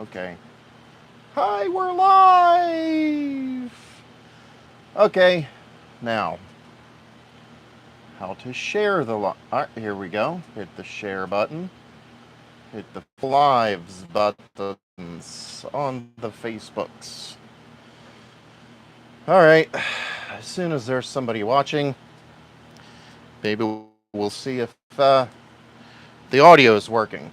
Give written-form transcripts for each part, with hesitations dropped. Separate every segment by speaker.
Speaker 1: Okay. Hi, we're live! Okay, now, how to share the live. Alright, here we go. Hit the share button. Hit the lives buttons on the Facebooks. Alright, as soon as there's somebody watching, maybe we'll see if the audio is working.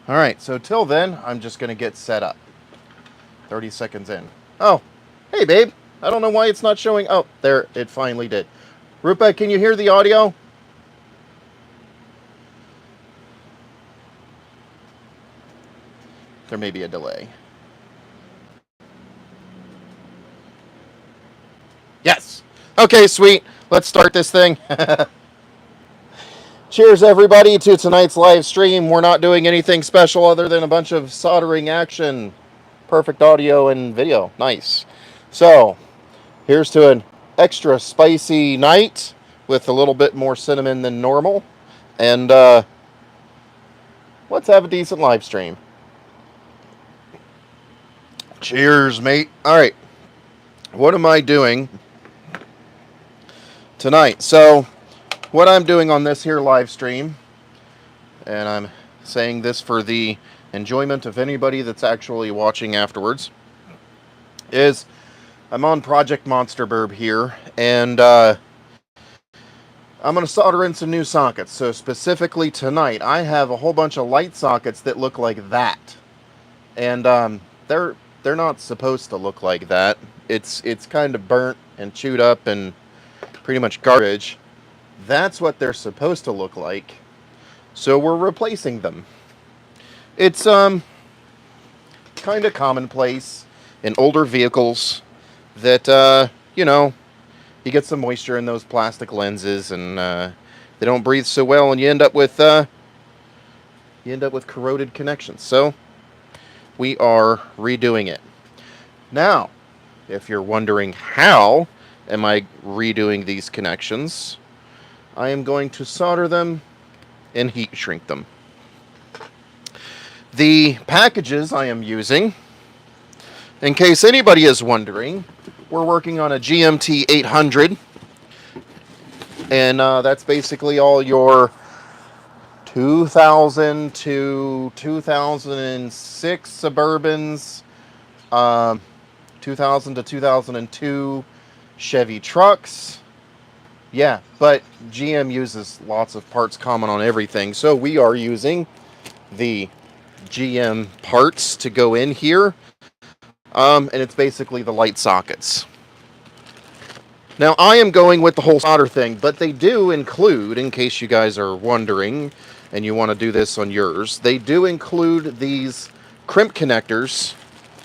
Speaker 1: Alright, so till then, I'm just going to get set up. 30 seconds in. Oh, hey babe. I don't know why it's not showing. Oh, there, it finally did. Rupa, can you hear the audio? There may be a delay. Yes. Okay, sweet. Let's start this thing. Cheers, everybody, to tonight's live stream. We're not doing anything special other than a bunch of soldering action. Perfect audio and video. Nice. So, here's to an extra spicy night with a little bit more cinnamon than normal. And let's have a decent live stream. Cheers, mate. All right. What am I doing tonight? So, what I'm doing on this here live stream, and I'm saying this for the enjoyment of anybody that's actually watching afterwards, is I'm on Project Monster Burb here, and I'm going to solder in some new sockets. So specifically tonight, I have a whole bunch of light sockets that look like that. And they're not supposed to look like that. It's kind of burnt and chewed up and pretty much garbage. That's what they're supposed to look like. So we're replacing them. It's kind of commonplace in older vehicles that you get some moisture in those plastic lenses and they don't breathe so well, and you end up with corroded connections. So we are redoing it. Now, if you're wondering how am I redoing these connections, I am going to solder them and heat shrink them. The packages I am using, in case anybody is wondering, we're working on a GMT 800, and that's basically all your 2000 to 2006 Suburbans, 2000 to 2002 Chevy trucks. Yeah, but GM uses lots of parts common on everything, so we are using the GM parts to go in here, and it's basically the light sockets. Now, I am going with the whole solder thing, but they do include, in case you guys are wondering and you want to do this on yours, they do include these crimp connectors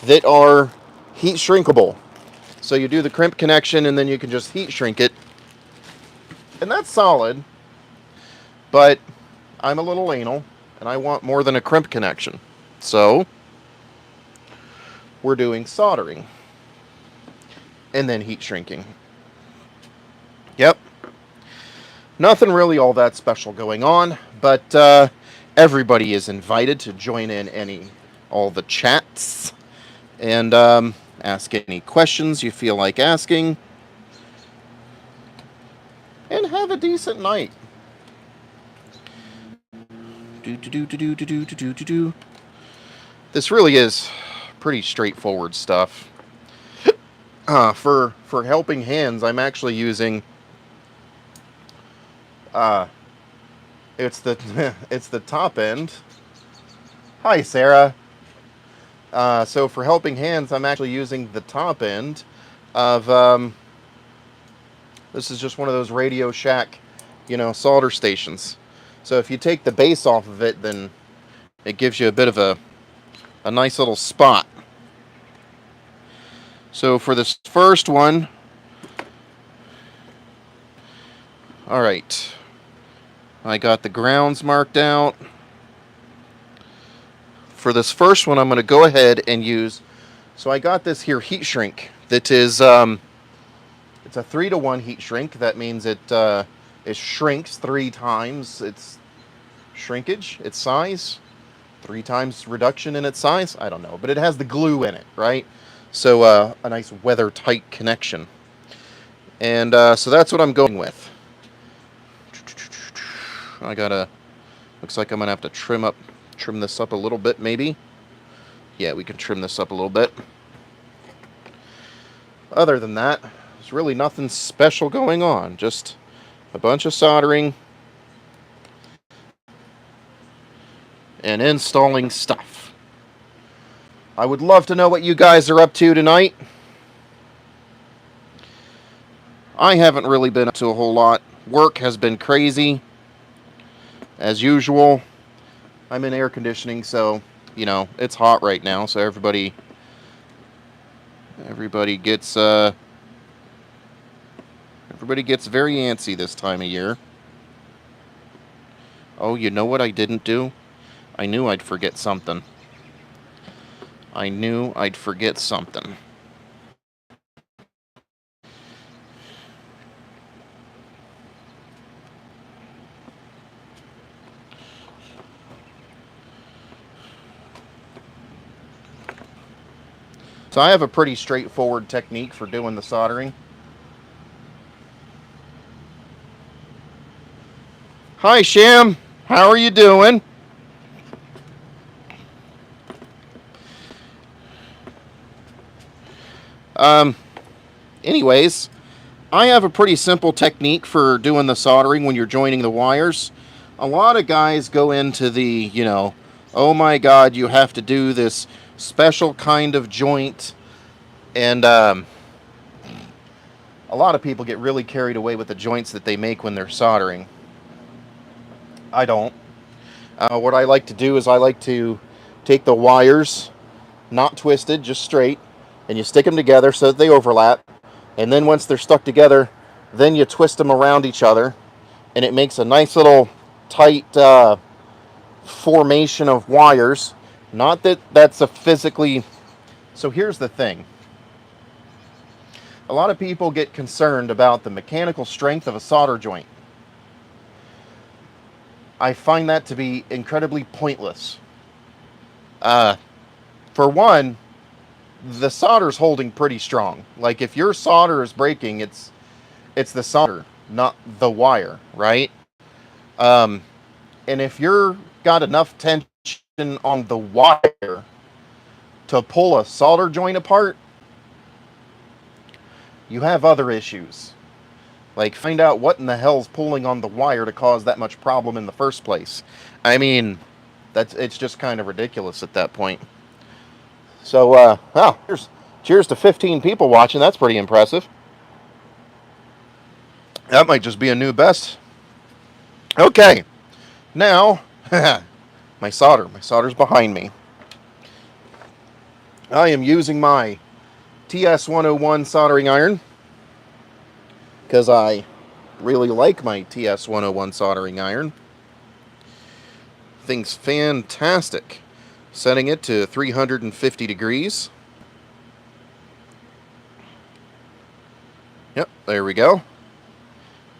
Speaker 1: that are heat shrinkable. So you do the crimp connection and then you can just heat shrink it. And that's solid, but I'm a little anal and I want more than a crimp connection. So we're doing soldering and then heat shrinking. Yep. Nothing really all that special going on, but everybody is invited to join in all the chats and ask any questions you feel like asking and have a decent night. This really is pretty straightforward stuff. For helping hands, I'm actually using it's the top end. Hi, Sarah. So for helping hands, I'm actually using the top end of this is just one of those Radio Shack, solder stations. So if you take the base off of it, then it gives you a bit of a nice little spot. So for this first one, all right, I got the grounds marked out. For this first one, I'm going to go ahead and use, so I got this here heat shrink that is, it's a 3-to-1 heat shrink. That means it shrinks 3 times its shrinkage, its size. 3 times reduction in its size. I don't know, but it has the glue in it, right? So a nice weather-tight connection. And so that's what I'm going with. I gotta. Looks like I'm gonna have to trim this up a little bit, maybe. Yeah, we can trim this up a little bit. Other than that, there's really nothing special going on. Just a bunch of soldering and installing stuff. I would love to know what you guys are up to tonight. I haven't really been up to a whole lot. Work has been crazy, as usual. I'm in air conditioning, so, you know, it's hot right now, so everybody gets very antsy this time of year. Oh, you know what I didn't do? I knew I'd forget something. So I have a pretty straightforward technique for doing the soldering. Hi, Sham. How are you doing? Anyways, I have a pretty simple technique for doing the soldering when you're joining the wires. A lot of guys go into the, you know, oh my God, you have to do this special kind of joint. And a lot of people get really carried away with the joints that they make when they're soldering. I don't. What I like to do is I like to take the wires, not twisted, just straight, and you stick them together so that they overlap. And then once they're stuck together, then you twist them around each other, and it makes a nice little tight formation of wires. Not that that's a physically... So here's the thing. A lot of people get concerned about the mechanical strength of a solder joint. I find that to be incredibly pointless. For one, the solder's holding pretty strong. Like, if your solder is breaking, it's the solder, not the wire, right? And if you're got enough tension on the wire to pull a solder joint apart, you have other issues. Like, find out what in the hell's pulling on the wire to cause that much problem in the first place. I mean, it's just kind of ridiculous at that point. So, cheers to 15 people watching. That's pretty impressive. That might just be a new best. Okay, now, my solder's behind me. I am using my TS101 soldering iron because I really like my TS101 soldering iron. Thing's fantastic. Setting it to 350 degrees. Yep, there we go.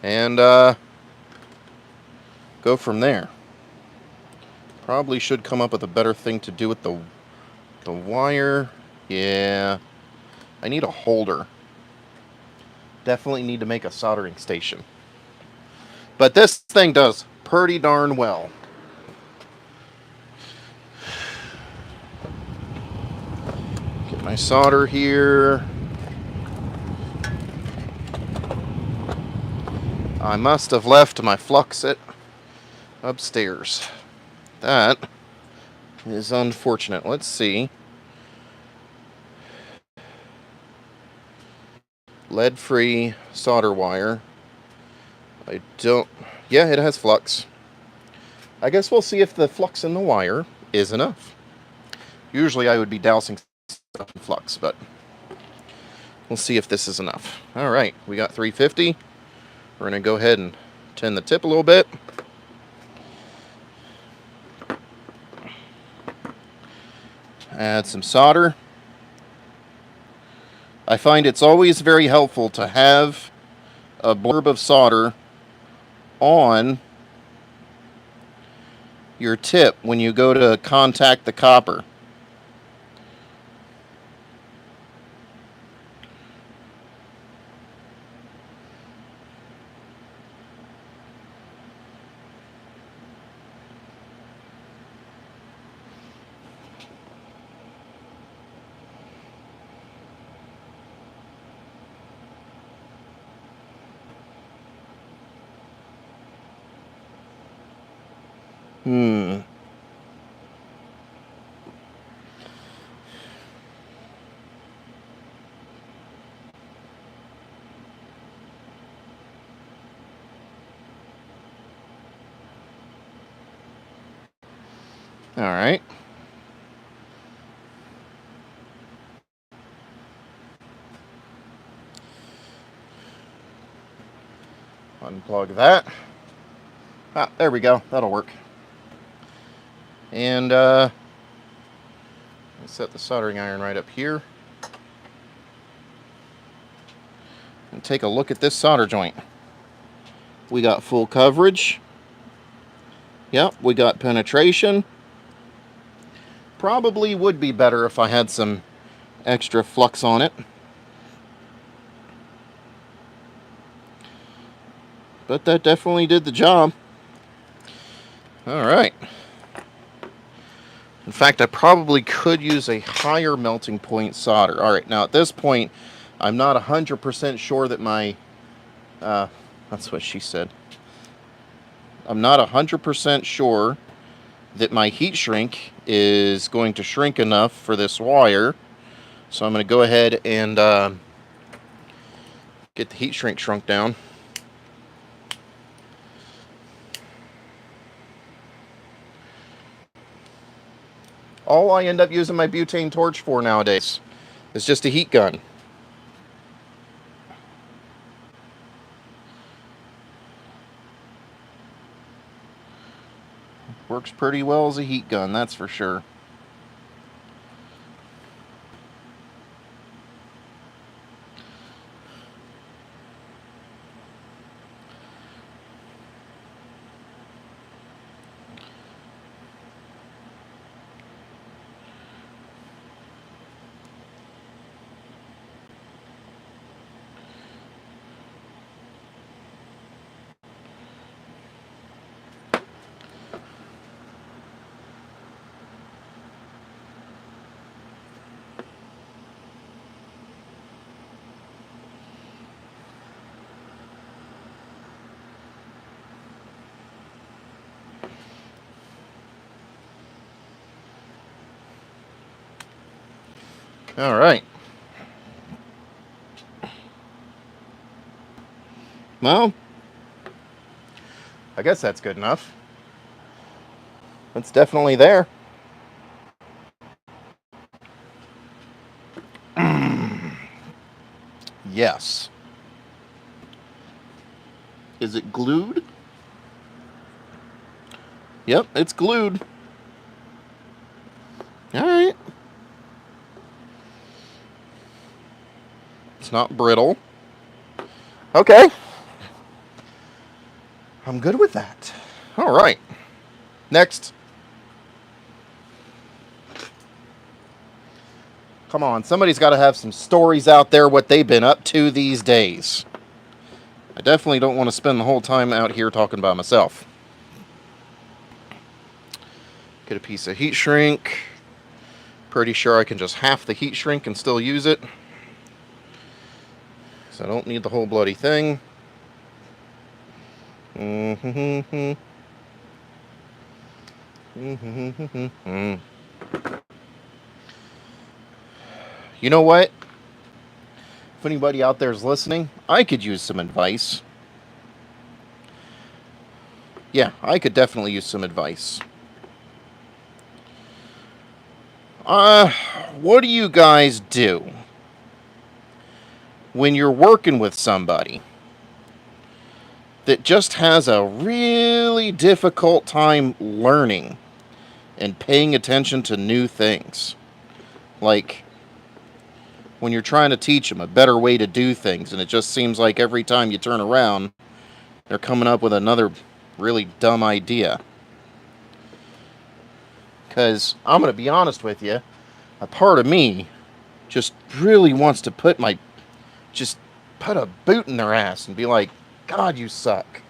Speaker 1: And go from there. Probably should come up with a better thing to do with the wire. Yeah, I need a holder. Definitely need to make a soldering station. But this thing does pretty darn well. Get my solder here. I must have left my Fluxit upstairs. That is unfortunate. Let's see. Lead-free solder wire. Yeah, it has flux. I guess we'll see if the flux in the wire is enough. Usually I would be dousing stuff in flux, but we'll see if this is enough. Alright, we got 350. We're going to go ahead and tin the tip a little bit. Add some solder. I find it's always very helpful to have a blurb of solder on your tip when you go to contact the copper. All right. Unplug that. Ah, there we go. That'll work. And set the soldering iron right up here. And take a look at this solder joint. We got full coverage. Yep, we got penetration. Probably would be better if I had some extra flux on it. But that definitely did the job. Alright. In fact, I probably could use a higher melting point solder. Alright, now at this point, I'm not 100% sure that my... that's what she said. I'm not 100% sure that my heat shrink is going to shrink enough for this wire. So I'm going to go ahead and get the heat shrink shrunk down. All I end up using my butane torch for nowadays is just a heat gun. Works pretty well as a heat gun, that's for sure. All right. Well, I guess that's good enough. It's definitely there. Yes. Is it glued? Yep, it's glued. All right. It's not brittle. Okay. I'm good with that. All right. Next. Come on, somebody's got to have some stories out there what they've been up to these days. I definitely don't want to spend the whole time out here talking about myself. Get a piece of heat shrink. Pretty sure I can just half the heat shrink and still use it. So I don't need the whole bloody thing. You know what? If anybody out there is listening, I could use some advice. Yeah, I could definitely use some advice. What do you guys do when you're working with somebody that just has a really difficult time learning and paying attention to new things? Like when you're trying to teach them a better way to do things, and it just seems like every time you turn around, they're coming up with another really dumb idea. Because I'm going to be honest with you, a part of me just really wants to just put a boot in their ass and be like, God, you suck.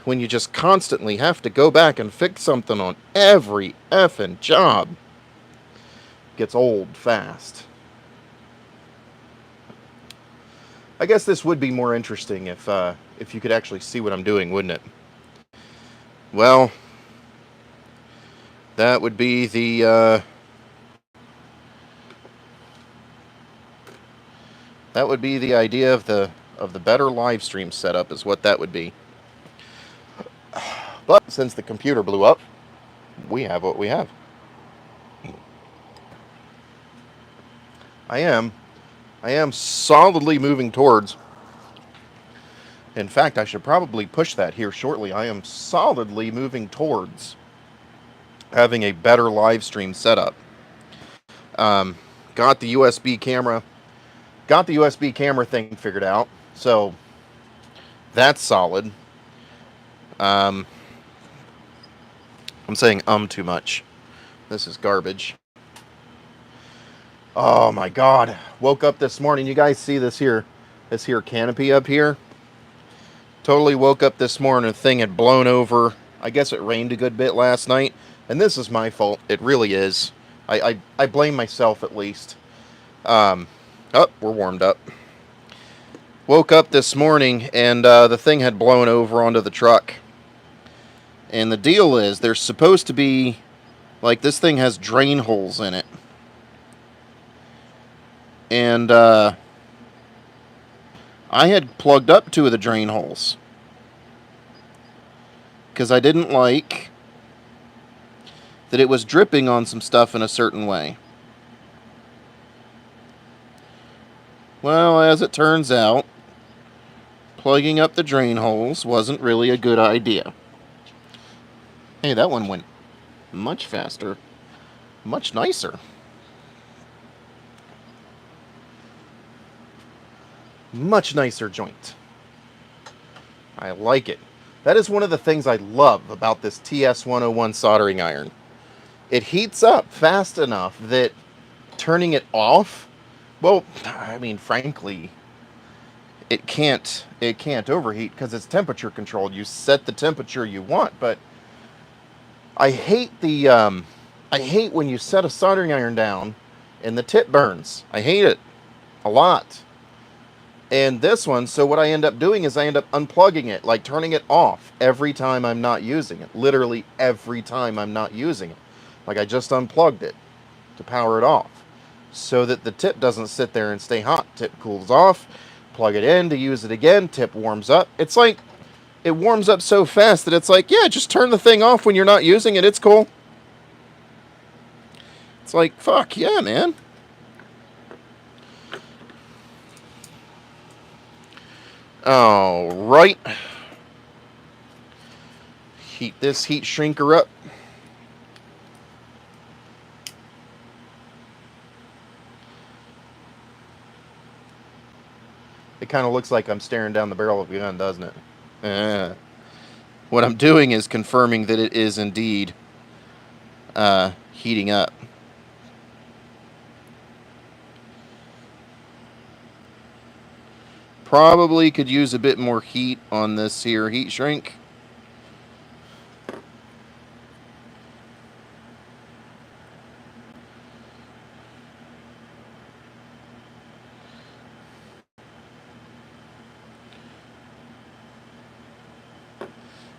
Speaker 1: When you just constantly have to go back and fix something on every effing job. It gets old fast. I guess this would be more interesting if you could actually see what I'm doing, wouldn't it? Well, that would be the idea of the better live stream setup is what that would be. But since the computer blew up, we have what we have. I am solidly moving towards. In fact, I should probably push that here shortly. I am solidly moving towards having a better live stream setup. Got the USB camera thing figured out, so that's solid. I'm saying too much. This is garbage. Oh my God. Woke up this morning. You guys see this here canopy up here? Totally woke up this morning. The thing had blown over. I guess it rained a good bit last night. And this is my fault. It really is. I blame myself at least. Oh, we're warmed up. Woke up this morning and the thing had blown over onto the truck. And the deal is there's supposed to be, like, this thing has drain holes in it. And I had plugged up 2 of the drain holes. Because I didn't like that it was dripping on some stuff in a certain way. Well, as it turns out, plugging up the drain holes wasn't really a good idea. Hey, that one went much faster. Much nicer. Much nicer joint. I like it. That is one of the things I love about this TS101 soldering iron. It heats up fast enough that turning it off, well, I mean, frankly, it can't overheat because it's temperature controlled. You set the temperature you want, but I hate when you set a soldering iron down and the tip burns. I hate it a lot. And this one, so what I end up doing is I end up unplugging it, like turning it off every time I'm not using it. Literally every time I'm not using it. Like I just unplugged it to power it off so that the tip doesn't sit there and stay hot. Tip cools off, plug it in to use it again, tip warms up. It's like, it warms up so fast that it's like, yeah, just turn the thing off when you're not using it. It's cool. It's like, fuck yeah, man. All right. Heat this heat shrinker up. It kind of looks like I'm staring down the barrel of a gun, doesn't it? What I'm doing is confirming that it is indeed heating up. Probably could use a bit more heat on this here heat shrink.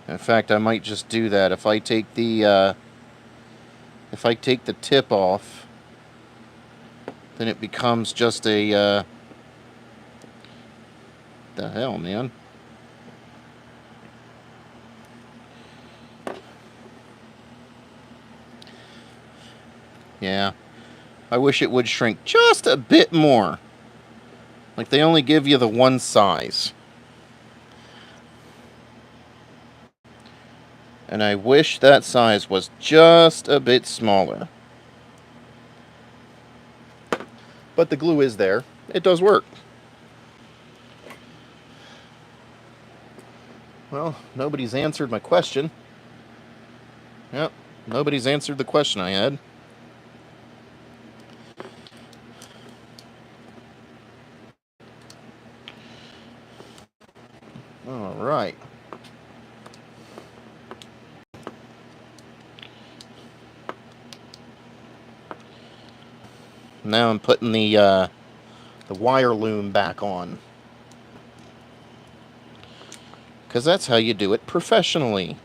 Speaker 1: In fact, I might just do that. If I take the tip off, then it becomes just a the hell, man. Yeah. I wish it would shrink just a bit more. Like they only give you the one size. And I wish that size was just a bit smaller. But the glue is there. It does work. Well, nobody's answered my question. Yep. Nobody's answered the question I had. All right. Now I'm putting the wire loom back on. Because that's how you do it professionally.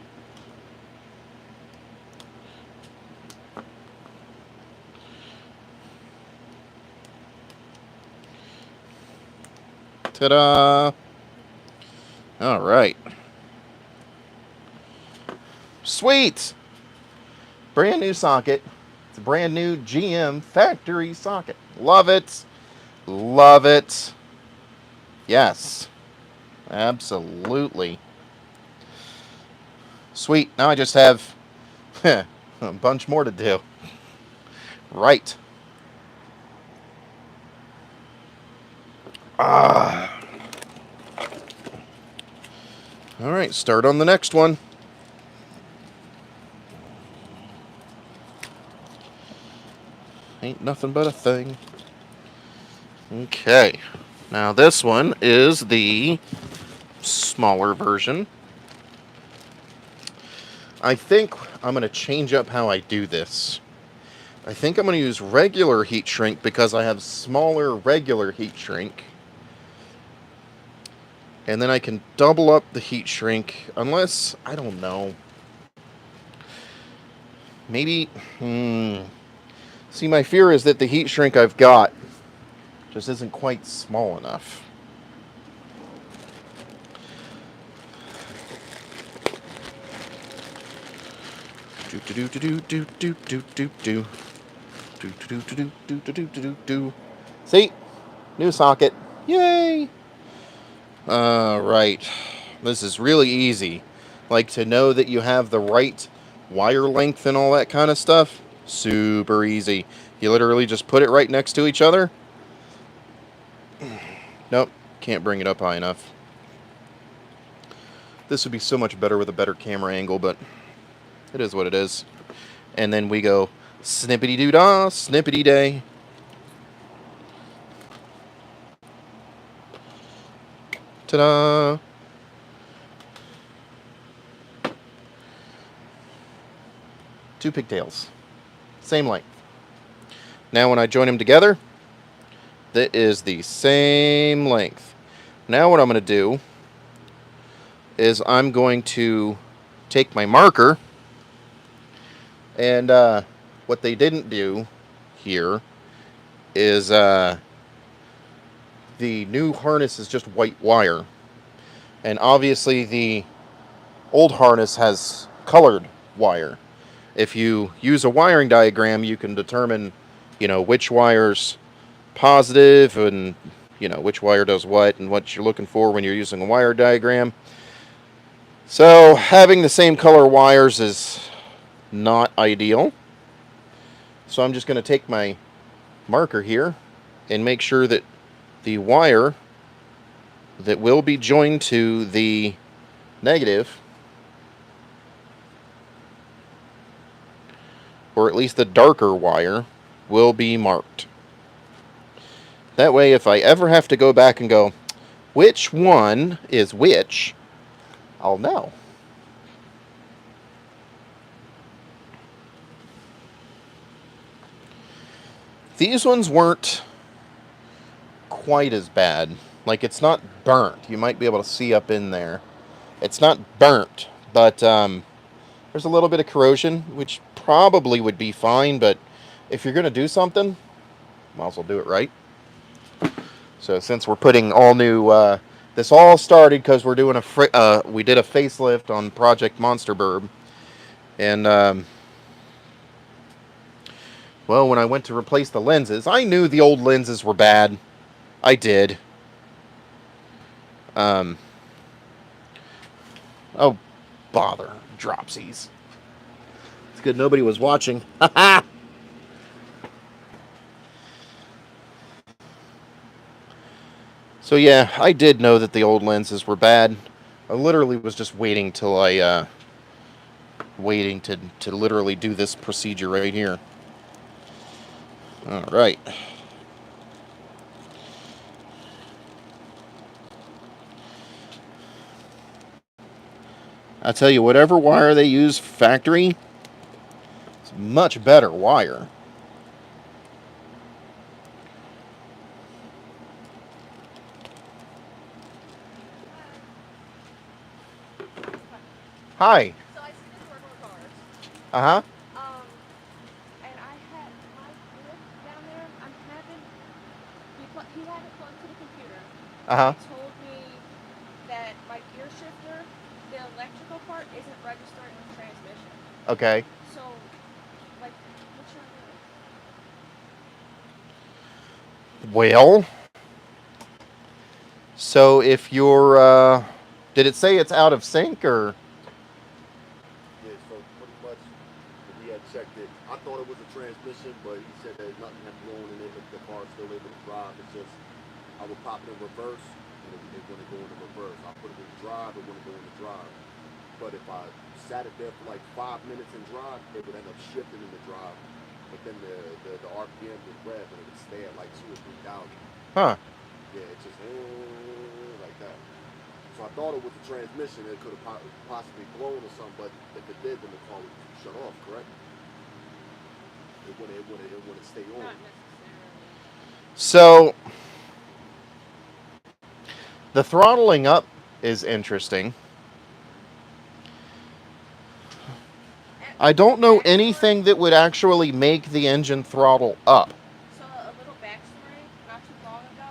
Speaker 1: Ta-da! All right. Sweet! Brand new socket. It's a brand new GM factory socket. Love it. Love it. Yes. Absolutely. Sweet. Now I just have a bunch more to do. Right. Ah. All right, start on the next one. Ain't nothing but a thing. Okay. Now this one is the smaller version. I think I'm going to change up how I do this. I think I'm going to use regular heat shrink because I have smaller regular heat shrink. And then I can double up the heat shrink unless, I don't know. Maybe, See, my fear is that the heat shrink I've got just isn't quite small enough. See? New socket. Yay! Right. This is really easy. Like, to know that you have the right wire length and all that kind of stuff. Super easy. You literally just put it right next to each other. Nope. Can't bring it up high enough. This would be so much better with a better camera angle, but it is what it is. And then we go snippity-doo-dah, snippity-day. Ta-da! Two pigtails. Same length. Now when I join them together, that is the same length. Now what I'm going to do is I'm going to take my marker, and what they didn't do here is the new harness is just white wire, and obviously the old harness has colored wire. If you use a wiring diagram, you can determine, which wire's positive and, which wire does what and what you're looking for when you're using a wire diagram. So having the same color wires is not ideal. So I'm just going to take my marker here and make sure that the wire that will be joined to the negative, or at least the darker wire, will be marked. That way, if I ever have to go back and go, which one is which, I'll know. These ones weren't quite as bad. Like, it's not burnt. You might be able to see up in there. It's not burnt, but there's a little bit of corrosion, which probably would be fine, but if you're going to do something, might as well do it right. So since we're putting all new, this all started because we're doing we did a facelift on Project Monster Burb, and well, when I went to replace the lenses, I knew the old lenses were bad. I did. Oh, bother. Dropsies. It's good nobody was watching. Haha! So yeah, I did know that the old lenses were bad. I literally was just waiting till I waiting to literally do this procedure right here. All right. I tell you, whatever wire they use factory, it's much better wire. Hi.
Speaker 2: So I see this work on cars.
Speaker 1: Uh-huh.
Speaker 2: And I had my kid down there. I'm having he had it plugged to the computer.
Speaker 1: Uh-huh.
Speaker 2: It told me that my gear shifter, the electrical part, isn't registering with transmission.
Speaker 1: Okay.
Speaker 2: So, like, what's your advice?
Speaker 1: Well, so if you're, did it say it's out of sync or?
Speaker 3: Yeah, so pretty much we had checked it. I thought it was a transmission, but he said that nothing had blown in it. The car's still able to drive. It's just I would pop it in reverse, and it wouldn't go into reverse. I put it in drive, it wouldn't go into drive. But if I sat it there for like 5 minutes in drive, it would end up shifting in the drive. But then the RPM would rev and it would stay at like 2 or 3,000.
Speaker 1: Huh.
Speaker 3: Yeah, it's just like that. So I thought it was a transmission. It could have possibly blown or something, but if it did, then the car would shut off, correct? It wouldn't stay on.
Speaker 2: Not necessarily.
Speaker 1: So the throttling up is interesting. I don't know anything that would actually make the engine throttle up.
Speaker 2: So a little backstory. Not too long ago,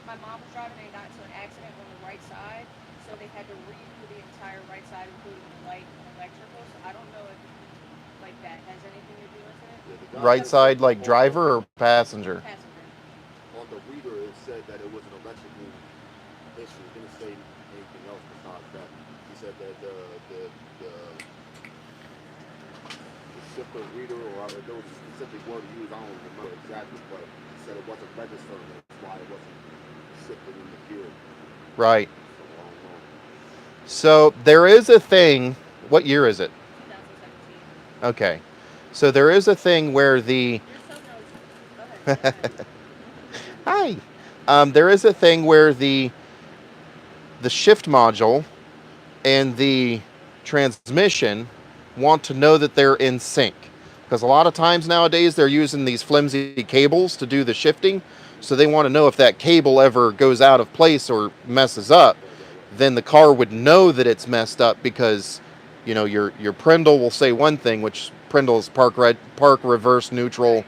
Speaker 2: my mom was driving and got into an accident on the right side. So they had to redo the entire right side, including the light and electrical. So I don't know if like that has anything to do with it.
Speaker 3: Yeah,
Speaker 1: Right side, like driver or passenger?
Speaker 2: Passenger.
Speaker 3: On the reader, it said that it was an electrical issue. It didn't say anything else besides that. He said that the shifter reader, or there was a specific word to use, I don't remember exactly, but he said it wasn't registering. That's why it wasn't shifted in the gear.
Speaker 1: Right.
Speaker 3: So I don't know.
Speaker 1: So there is a thing. What year is it?
Speaker 2: 2017.
Speaker 1: Okay. So there is a thing where the.
Speaker 2: You're so nosy. Go ahead.
Speaker 1: Hi. There is a thing where the shift module and the transmission want to know that they're in sync. Because a lot of times nowadays they're using these flimsy cables to do the shifting. So they want to know if that cable ever goes out of place or messes up, then the car would know that it's messed up because, you know, your Prindle will say one thing, which Prindle is park reverse neutral,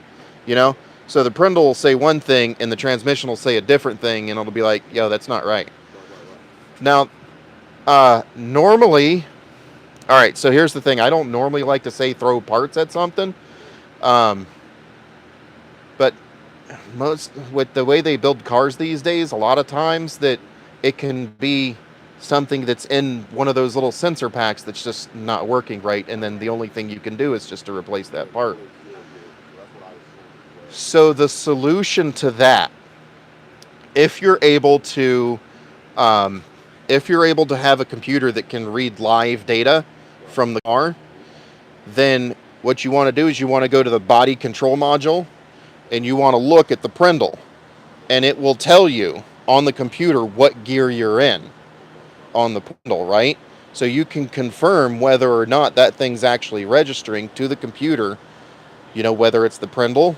Speaker 1: you know. So the Prindle will say one thing and the transmission will say a different thing, and it'll be like, yo, that's not right. Now, normally, all right, so here's the thing. I don't normally like to say throw parts at something, but most with the way they build cars these days, a lot of times that it can be something that's in one of those little sensor packs that's just not working right, and then the only thing you can do is just to replace that part. So the solution to that, if you're able to have a computer that can read live data from the car, then what you want to do is you want to go to the body control module and you want to look at the Prindle, and it will tell you on the computer what gear you're in on the Prindle, right? So you can confirm whether or not that thing's actually registering to the computer, you know, whether it's the Prindle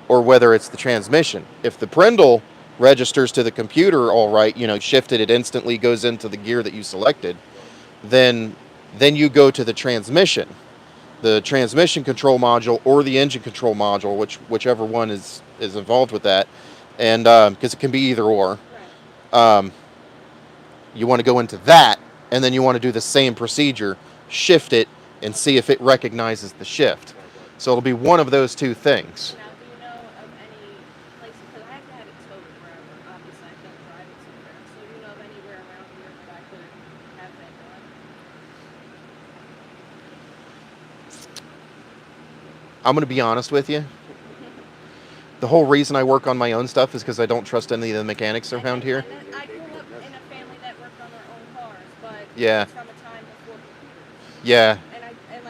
Speaker 1: or whether it's the transmission. If the Prindle registers to the computer all right, you know, shifted, it instantly goes into the gear that you selected, then you go to the transmission control module or the engine control module, whichever one is involved with that, and because it can be either or.
Speaker 2: Right.
Speaker 1: You want to go into that, and then you want to do the same procedure, shift it, and see if it recognizes the shift. So it'll be one of those two things.
Speaker 2: Now, do you know of any places, because I have to have it towed wherever, obviously I can't drive it somewhere, so do you know of anywhere around here that I could have that done?
Speaker 1: I'm going to be honest with you. The whole reason I work on my own stuff is because I don't trust any of the mechanics around here.
Speaker 2: I grew up in a family that worked on their own cars, but
Speaker 1: Yeah.
Speaker 2: it's from a time before computers.
Speaker 1: Yeah.
Speaker 2: And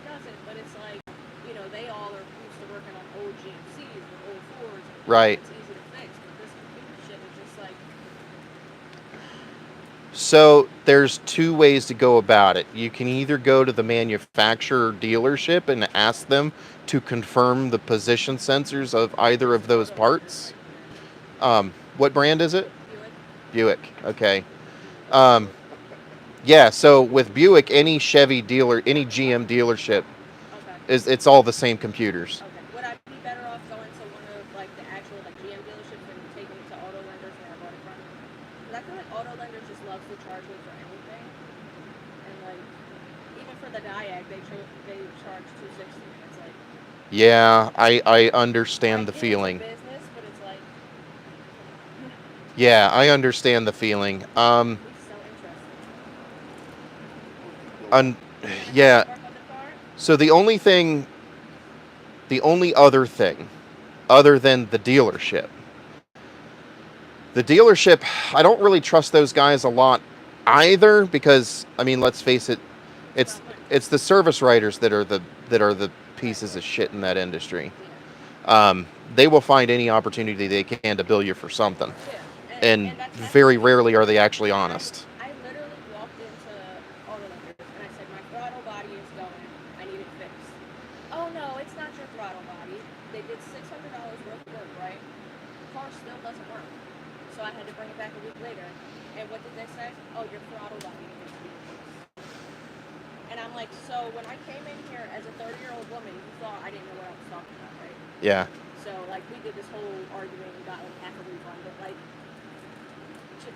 Speaker 2: doesn't, but it's like, you know, they all are used to working on old GMCs or old Fords. And
Speaker 1: Right.
Speaker 2: it's easy to fix, but this computer shit is just like,
Speaker 1: So there's two ways to go about it. You can either go to the manufacturer dealership and ask them to confirm the position sensors of either of those parts. What brand is it?
Speaker 2: Buick.
Speaker 1: Buick. Okay. Yeah. So with Buick, any Chevy dealer, any GM dealership,
Speaker 2: Okay.
Speaker 1: it's all the same computers.
Speaker 2: Okay. Would I be better off going to one of like the actual like GM dealerships and taking it to auto lenders where I bought it from? Because I feel like auto lenders just loves to charge me for anything, and like even for the Diag, they charge $260. It's like
Speaker 1: Yeah, I understand the
Speaker 2: it's a
Speaker 1: feeling.
Speaker 2: business, but it's like
Speaker 1: Yeah, I understand the feeling.
Speaker 2: it's so interesting.
Speaker 1: Un-
Speaker 2: And how
Speaker 1: yeah.
Speaker 2: much work on the car?
Speaker 1: So the only other thing, other than the dealership, I don't really trust those guys a lot either because I mean, let's face it, it's it's the service writers that are the pieces of shit in that industry. They will find any opportunity they can to bill you for something,
Speaker 2: Yeah.
Speaker 1: and
Speaker 2: And that's
Speaker 1: very rarely are they actually honest.
Speaker 2: I literally walked into auto lenders and I said, my throttle body is going. I need it fixed. Oh no, it's not your throttle body. They did $600 worth of work, right? The car still doesn't work. So I had to bring it back a week later. And what did they say? Oh, your throttle body needs to be replaced. And I'm like, so when I came in here as a 30-year-old woman, you thought I didn't know what I was talking about, right?
Speaker 1: Yeah.
Speaker 2: So like we did this whole argument and got like half a refund, but like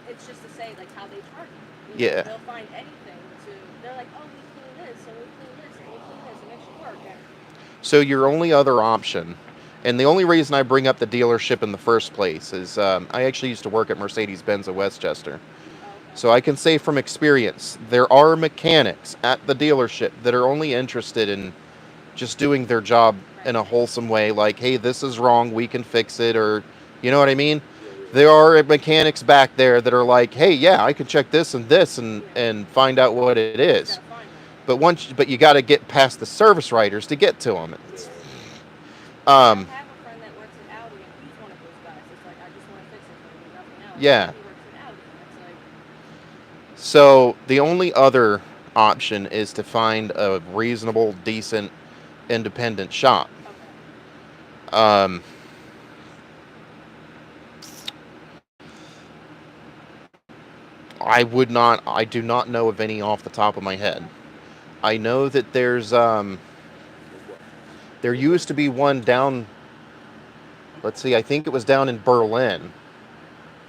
Speaker 2: it's just to say like how they charge you.
Speaker 1: Yeah.
Speaker 2: They'll find anything to. They're like, oh, we clean this, and we clean this, and we clean this, and it should work. And
Speaker 1: So your only other option, and the only reason I bring up the dealership in the first place is I actually used to work at Mercedes-Benz of Westchester. So I can say from experience, there are mechanics at the dealership that are only interested in just doing their job in a wholesome way, like, hey, this is wrong, we can fix it, or, you know what I mean? There are mechanics back there that are like, hey, yeah, I can check this and find out what it is. But you got to get past the service writers to get to them.
Speaker 2: I have a friend that works at Audi, and he's one of those guys. It's like, I just want to fix it for you, nothing else.
Speaker 1: Yeah.
Speaker 2: And he works at Audi, and it's like,
Speaker 1: So the only other option is to find a reasonable, decent, independent shop.
Speaker 2: okay.
Speaker 1: I do not know of any off the top of my head. I know that there used to be one down, let's see, I think it was down in Berlin.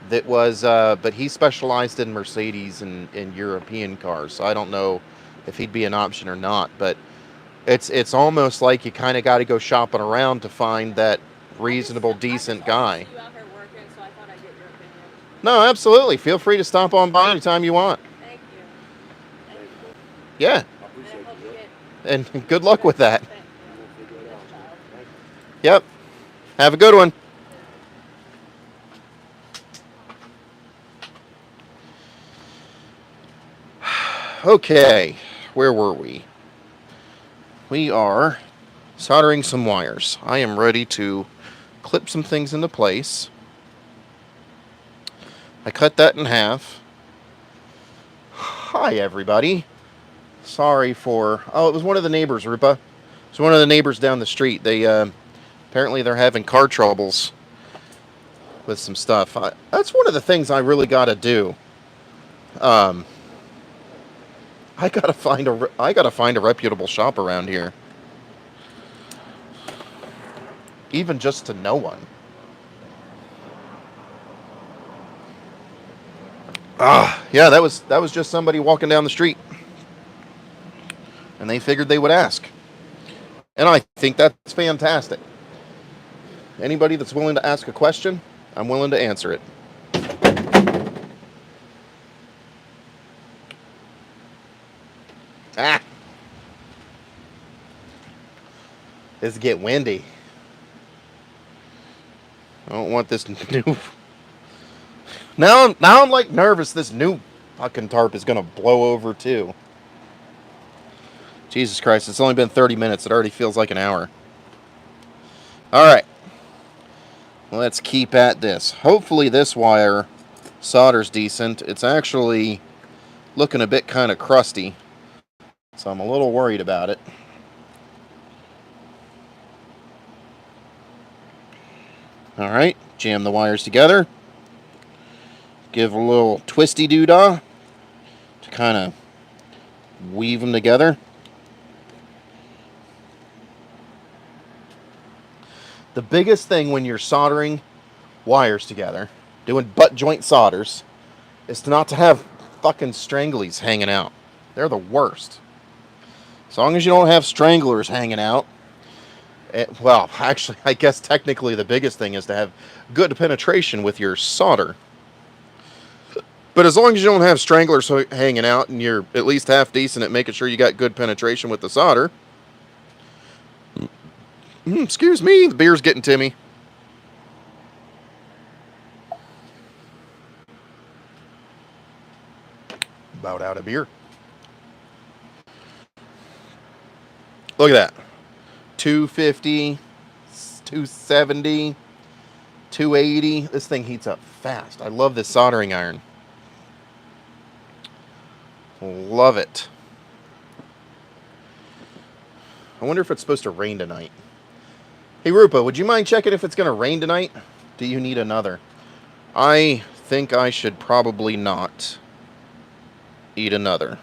Speaker 1: That was, but he specialized in Mercedes and European cars, so I don't know if he'd be an option or not. But it's almost like you kind of got to go shopping around to find that reasonable, decent guy.
Speaker 2: See you out here working, so I thought I'd get your opinion.
Speaker 1: No, absolutely. Feel free to stop on by anytime you want.
Speaker 2: Thank you. Thank you.
Speaker 1: Yeah,
Speaker 3: I
Speaker 2: And I
Speaker 3: appreciate
Speaker 2: hope you
Speaker 3: you.
Speaker 2: get
Speaker 1: and good luck with that.
Speaker 2: Thank you.
Speaker 3: We'll figure it out.
Speaker 2: Yes, child.
Speaker 3: Thank you.
Speaker 1: Yep. Have a good one. Okay, where were we? We are soldering some wires. I am ready to clip some things into place. I cut that in half. Hi, everybody. Sorry for... Oh, it was one of the neighbors, Rupa. It's one of the neighbors down the street. They, apparently they're having car troubles with some stuff. That's one of the things I really got to do. I gotta find a reputable shop around here. Even just to know one. Yeah, that was just somebody walking down the street. And they figured they would ask. And I think that's fantastic. Anybody that's willing to ask a question, I'm willing to answer it. It's get windy. I don't want this new... Now I'm like nervous this new fucking tarp is gonna blow over too. Jesus Christ, it's only been 30 minutes. It already feels like an hour. Alright. Let's keep at this. Hopefully this wire solder's decent. It's actually looking a bit kind of crusty, so I'm a little worried about it. Alright, jam the wires together. Give a little twisty doodah to kind of weave them together. The biggest thing when you're soldering wires together, doing butt joint solders, is to not to have fucking stranglies hanging out. They're the worst. As long as you don't have stranglers hanging out, well, actually, I guess technically the biggest thing is to have good penetration with your solder. But as long as you don't have stranglers hanging out and you're at least half decent at making sure you got good penetration with the solder. Excuse me, the beer's getting to me. About out of beer. Look at that. 250, 270, 280. This thing heats up fast. I love this soldering iron. Love it. I wonder if it's supposed to rain tonight. Hey, Rupa, would you mind checking if it's going to rain tonight? Do you need another? I think I should probably not eat another.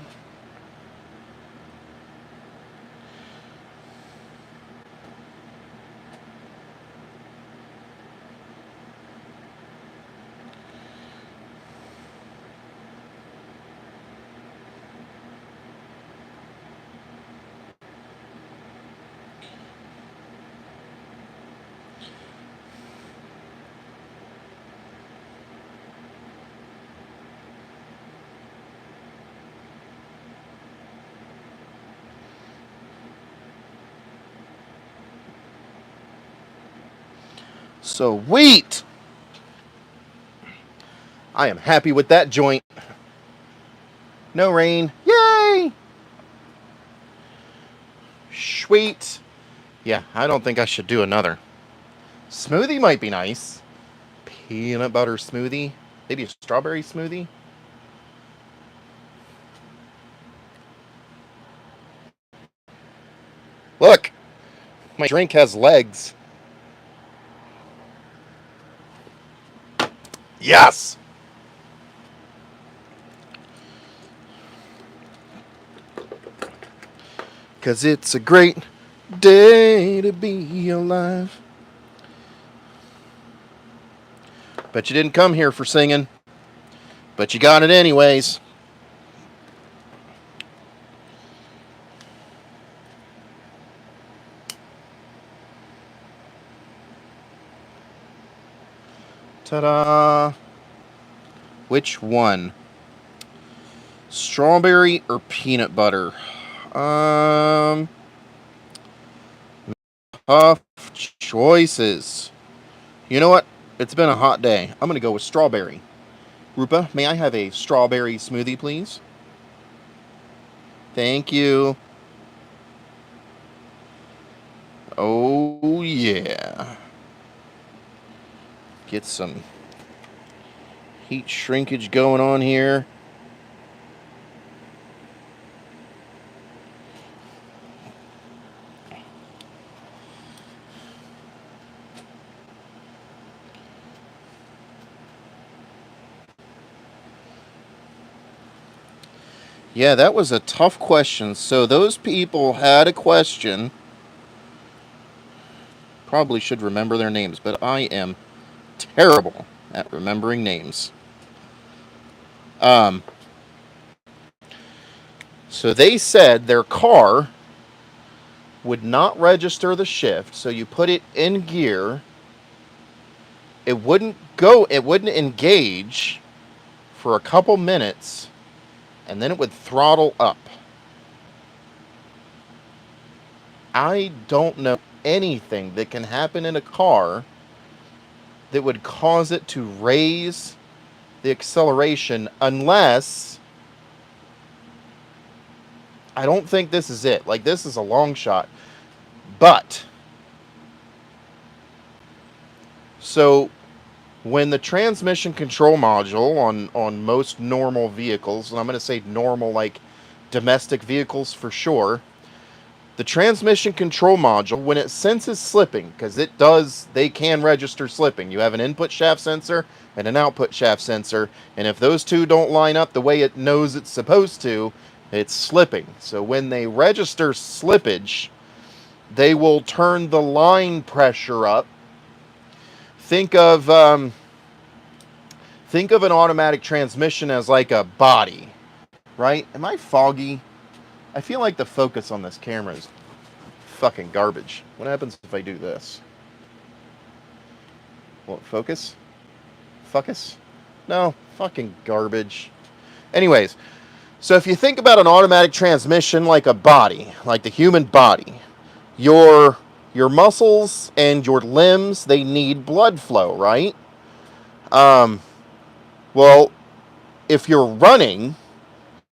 Speaker 1: Sweet! I am happy with that joint. No rain. Yay! Sweet. Yeah, I don't think I should do another. Smoothie might be nice. Peanut butter smoothie. Maybe a strawberry smoothie. Look! My drink has legs. Yes! Cause it's a great day to be alive. Bet you didn't come here for singing. But you got it anyways. Ta-da! Which one? Strawberry or peanut butter? Tough choices. You know what? It's been a hot day. I'm gonna go with strawberry. Rupa, may I have a strawberry smoothie, please? Thank you. Oh, yeah. Get some heat shrinkage going on here. Yeah, that was a tough question. So those people had a question. Probably should remember their names, but I am terrible at remembering names. So they said their car would not register the shift, so you put it in gear. It wouldn't engage for a couple minutes, and then it would throttle up. I don't know anything that can happen in a car that would cause it to raise the acceleration unless I don't think this is it. Like, this is a long shot. But, so when the transmission control module on most normal vehicles, and I'm going to say normal like domestic vehicles for sure, the transmission control module, when it senses slipping, because they can register slipping. You have an input shaft sensor and an output shaft sensor, and if those two don't line up the way it knows it's supposed to, it's slipping. So when they register slippage, they will turn the line pressure up. Think of an automatic transmission as like a body, right? Am I foggy? I feel like the focus on this camera is fucking garbage. What happens if I do this? Will it focus? Focus? No, fucking garbage. Anyways, so if you think about an automatic transmission like a body, like the human body, your muscles and your limbs, they need blood flow, right? Well, if you're running,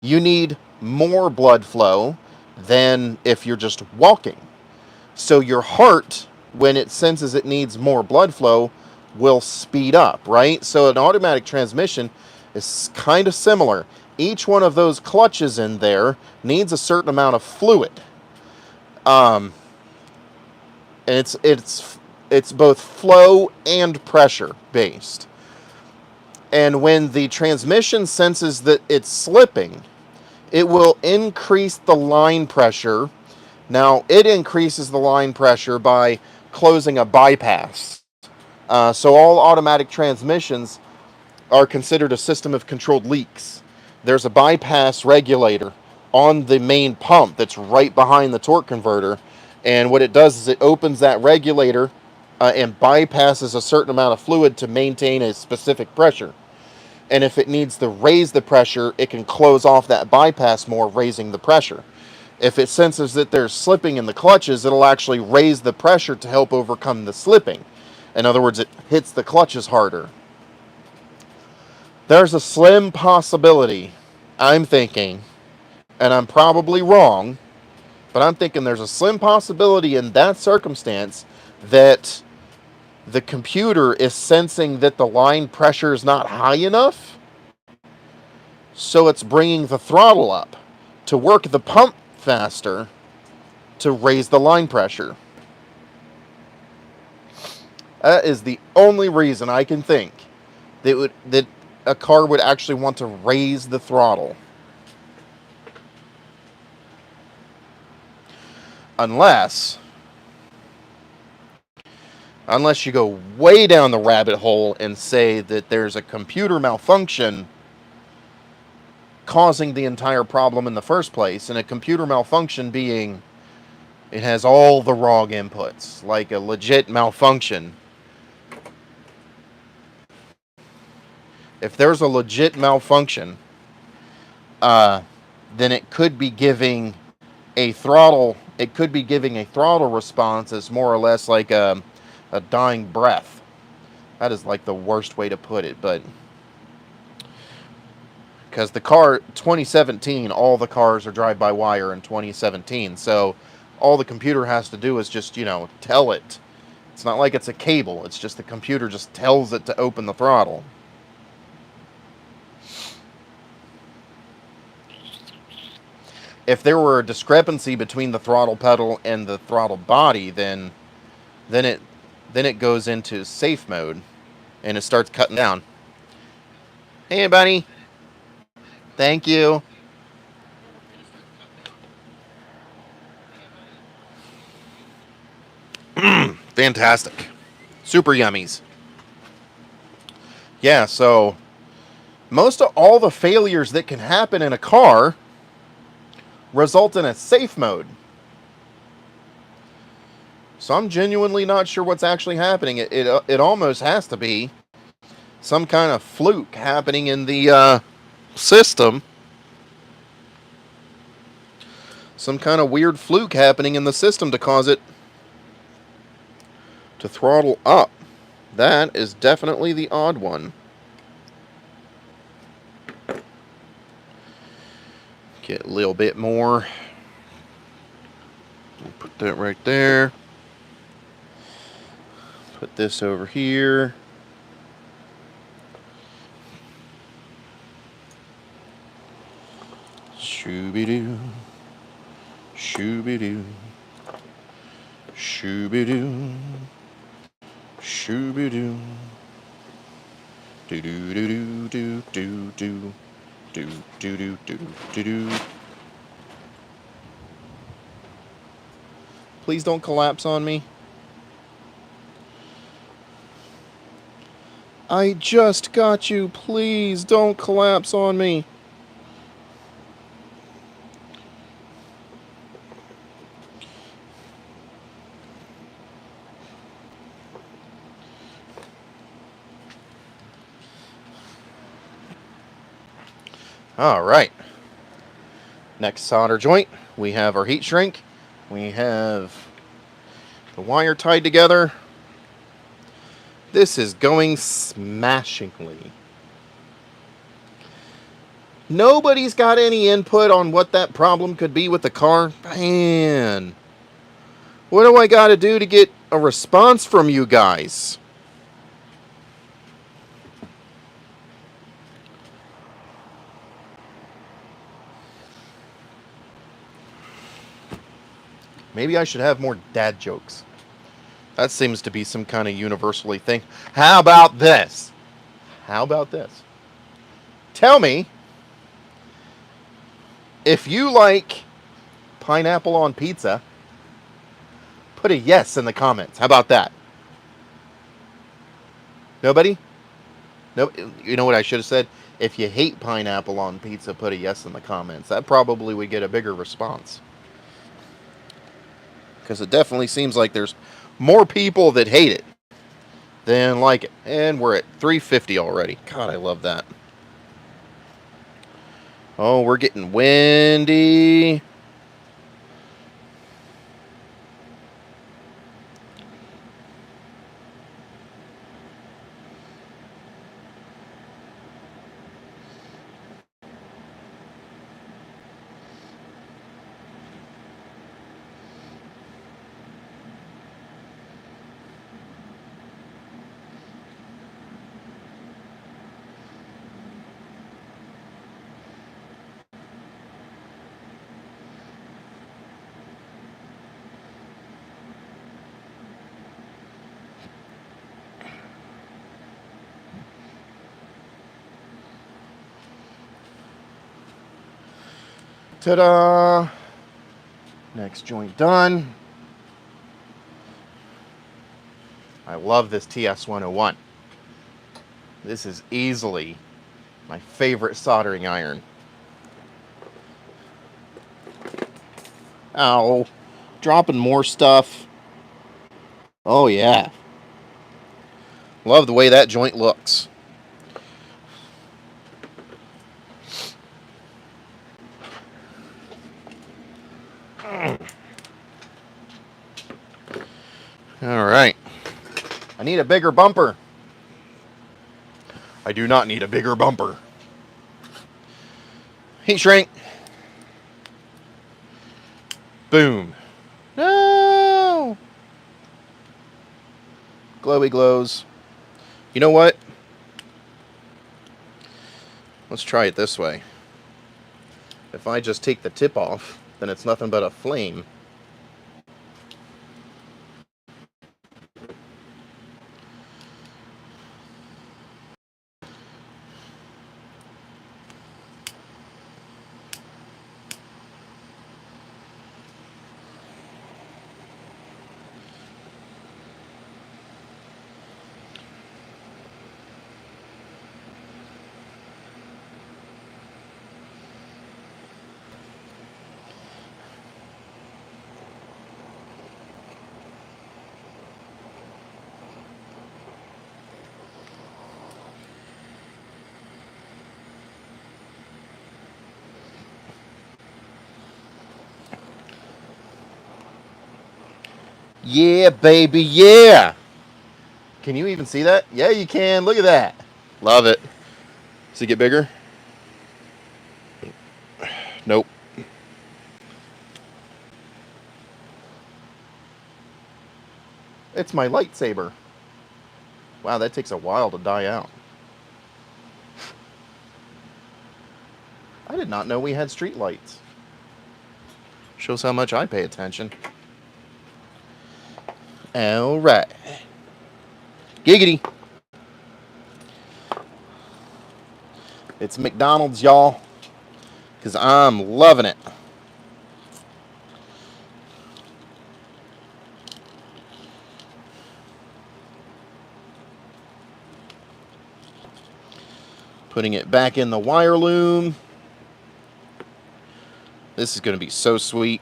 Speaker 1: you need more blood flow than if you're just walking. So your heart, when it senses it needs more blood flow, will speed up, right? So an automatic transmission is kind of similar. Each one of those clutches in there needs a certain amount of fluid. And it's both flow and pressure based. And when the transmission senses that it's slipping, it will increase the line pressure. Now, it increases the line pressure by closing a bypass. So all automatic transmissions are considered a system of controlled leaks. There's a bypass regulator on the main pump that's right behind the torque converter. And what it does is it opens that regulator and bypasses a certain amount of fluid to maintain a specific pressure. And if it needs to raise the pressure, it can close off that bypass more, raising the pressure. If it senses that there's slipping in the clutches, it'll actually raise the pressure to help overcome the slipping. In other words, it hits the clutches harder. There's a slim possibility, I'm thinking, and I'm probably wrong, but I'm thinking there's a slim possibility in that circumstance that the computer is sensing that the line pressure is not high enough, so it's bringing the throttle up to work the pump faster to raise the line pressure. That is the only reason I can think that a car would actually want to raise the throttle. Unless you go way down the rabbit hole and say that there's a computer malfunction causing the entire problem in the first place, and a computer malfunction being it has all the wrong inputs, like a legit malfunction. If there's a legit malfunction, then it could be giving a throttle. It could be giving a throttle response as more or less like a dying breath. That is like the worst way to put it, but because the car 2017, all the cars are drive-by-wire in 2017, so all the computer has to do is just tell it. It's not like it's a cable. It's just the computer just tells it to open the throttle. If there were a discrepancy between the throttle pedal and the throttle body, then it goes into safe mode, and it starts cutting down. Hey, buddy. Thank you. Fantastic. Super yummies. Yeah, so most of all the failures that can happen in a car result in a safe mode. So I'm genuinely not sure what's actually happening. It almost has to be some kind of fluke happening in the system. Some kind of weird fluke happening in the system to cause it to throttle up. That is definitely the odd one. Get a little bit more Put that right there. Put this over here. Shooby-doo. Shooby-doo. Shooby-doo. Shooby-doo. Do-do-do-do-do-do-do. Do-do-do-do-do-do. Please don't collapse on me. I just got you. Please don't collapse on me. All right. Next solder joint, we have our heat shrink. We have the wire tied together. This is going smashingly. Nobody's got any input on what that problem could be with the car. Man, what do I got to do to get a response from you guys? Maybe I should have more dad jokes. That seems to be some kind of universally thing. How about this? How about this? Tell me if you like pineapple on pizza. Put a yes in the comments. How about that? Nobody? No. You know what I should have said? If you hate pineapple on pizza, put a yes in the comments. That probably would get a bigger response. Because it definitely seems like there's more people that hate it than like it. And we're at 350 already. God, I love that. Oh, we're getting windy. Ta-da! Next joint done. I love this TS101. This is easily my favorite soldering iron. Ow. Dropping more stuff. Oh, yeah. Love the way that joint looks. All right. I need a bigger bumper. I do not need a bigger bumper. Heat shrink. Boom. No. Glowy glows. You know what? Let's try it this way. If I just take the tip off, then it's nothing but a flame. Yeah, baby, yeah. Can you even see that? Yeah, you can. Look at that. Love it. Does it get bigger? Nope. It's my lightsaber. Wow, that takes a while to die out. I did not know we had street lights. Shows how much I pay attention. Alright. Giggity. It's McDonald's, y'all. Because I'm loving it. Putting it back in the wire loom. This is going to be so sweet.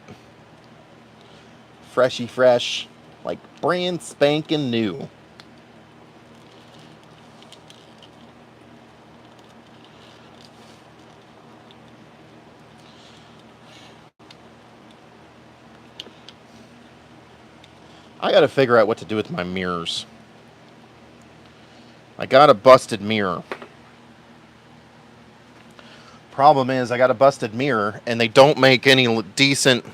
Speaker 1: Freshy fresh. Like brand spanking new. I got to figure out what to do with my mirrors. I got a busted mirror. Problem is, I got a busted mirror, and they don't make any decent...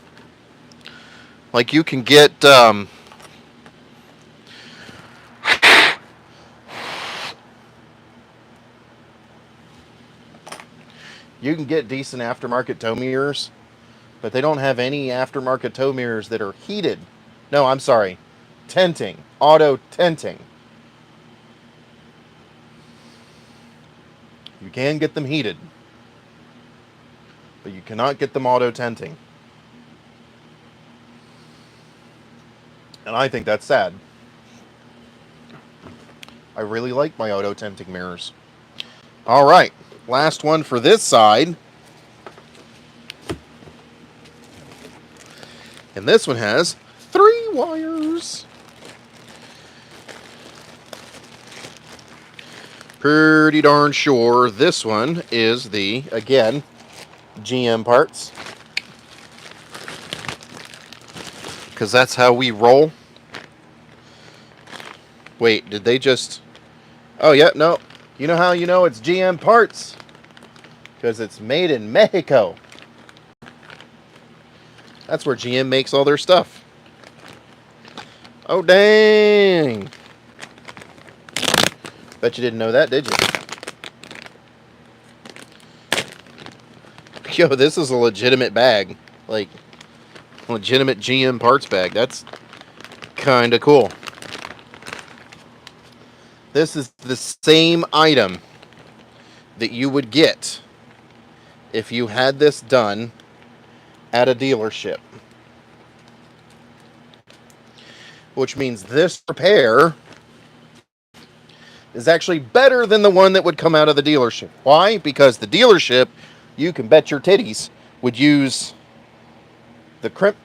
Speaker 1: Like, you can get... You can get decent aftermarket tow mirrors, but they don't have any aftermarket tow mirrors that are heated. No, I'm sorry. Tinting. Auto tinting. You can get them heated, but you cannot get them auto tinting. And I think that's sad. I really like my auto tinting mirrors. All right, last one for this side. And this one has 3 wires. Pretty darn sure this one is the, again, GM parts. Because that's how we roll. Wait, did they just... Oh, yeah, no. You know how you know it's GM parts? Because it's made in Mexico. That's where GM makes all their stuff. Oh, dang. Bet you didn't know that, did you? Yo, this is a legitimate bag. Like, legitimate GM parts bag. That's kind of cool. This is the same item that you would get if you had this done at a dealership. Which means this repair is actually better than the one that would come out of the dealership. Why? Because the dealership, you can bet your titties, would use the crimp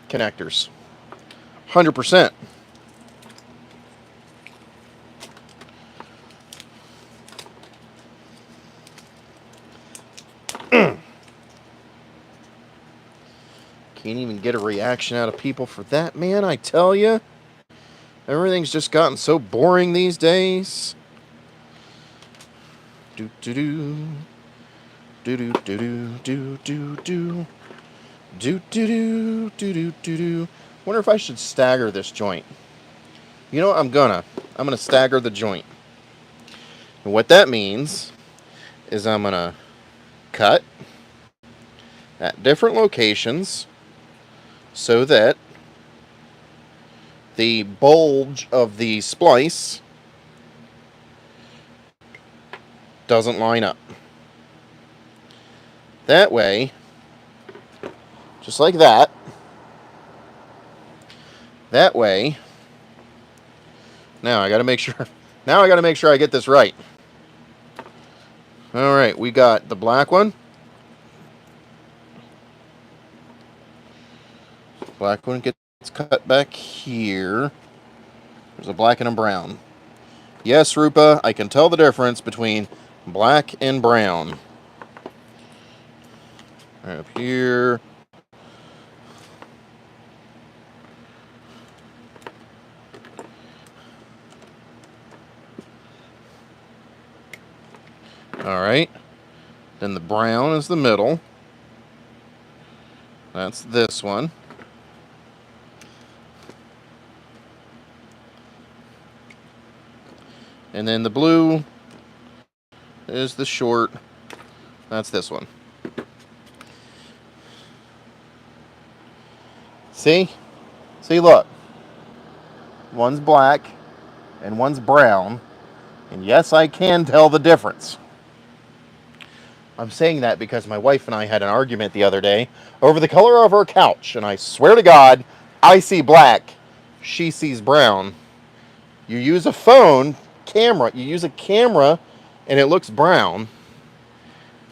Speaker 1: connectors. 100%. Can't even get a reaction out of people for that, man, I tell you. Everything's just gotten so boring these days. Do do do. Do do do do do do do. Do do do do do do do. Wonder if I should stagger this joint. You know what? I'm gonna stagger the joint. And what that means is I'm gonna cut at different locations so that the bulge of the splice doesn't line up. That way, just like that, that way, now I gotta make sure I get this right. Alright, we got the black one. Black one gets cut back here. There's a black and a brown. Yes, Rupa, I can tell the difference between black and brown. Right up here. Alright. Then the brown is the middle. That's this one. And then the blue is the short. That's this one. See? See, look. One's black and one's brown. And yes, I can tell the difference. I'm saying that because my wife and I had an argument the other day over the color of her couch. And I swear to God, I see black. She sees brown. You use a phone camera. You use a camera and it looks brown.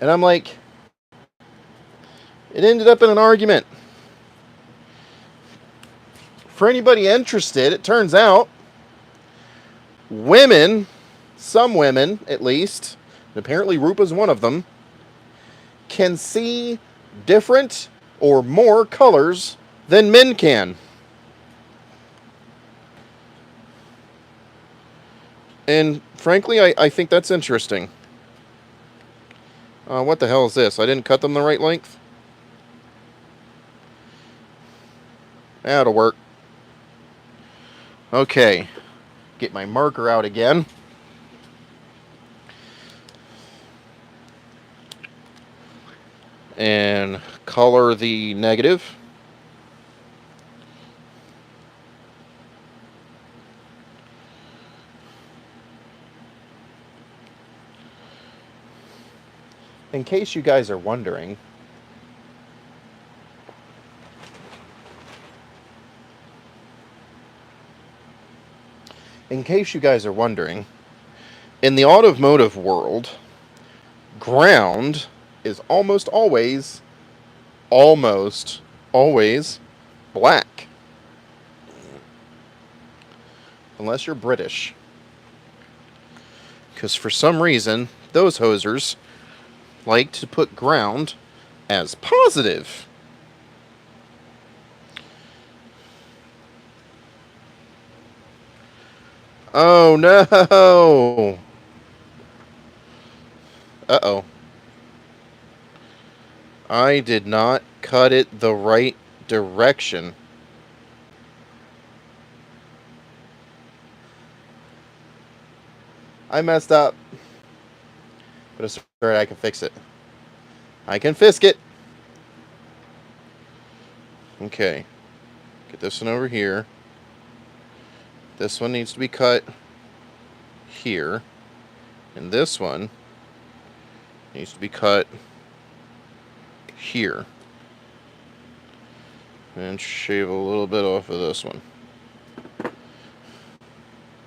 Speaker 1: And I'm like, it ended up in an argument. For anybody interested, it turns out women, some women at least, and apparently Rupa's one of them, can see different or more colors than men can. And frankly, I think that's interesting. What the hell is this? I didn't cut them the right length? That'll work. Okay. Get my marker out again. And color the negative. In case you guys are wondering, in the automotive world, ground is almost always black. Unless you're British. Because for some reason, those hosers like to put ground as positive. Oh no! Uh-oh. I did not cut it the right direction. I messed up. But it's alright, I can fix it. I can fisk it. Okay. Get this one over here. This one needs to be cut here. And this one needs to be cut here. And shave a little bit off of this one.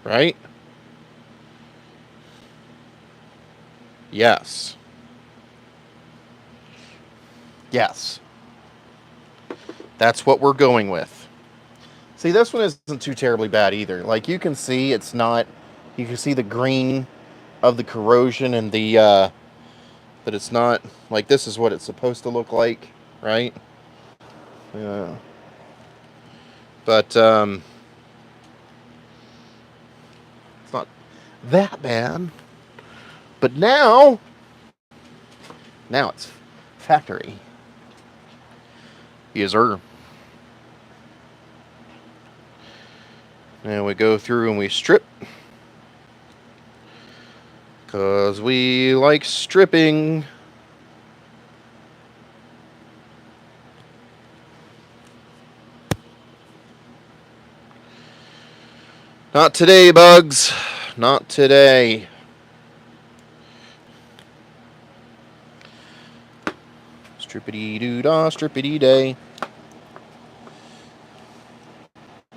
Speaker 1: Right? Yes. Yes. That's what we're going with. See, this one isn't too terribly bad either. Like, you can see it's not... You can see the green of the corrosion and the... that it's not... Like, this is what it's supposed to look like, right? Yeah. But, it's not that bad. But now it's factory. Yes, sir. And we go through and we strip. Because we like stripping. Not today, Bugs. Not today. Strippity-doo-dah, strippity-day.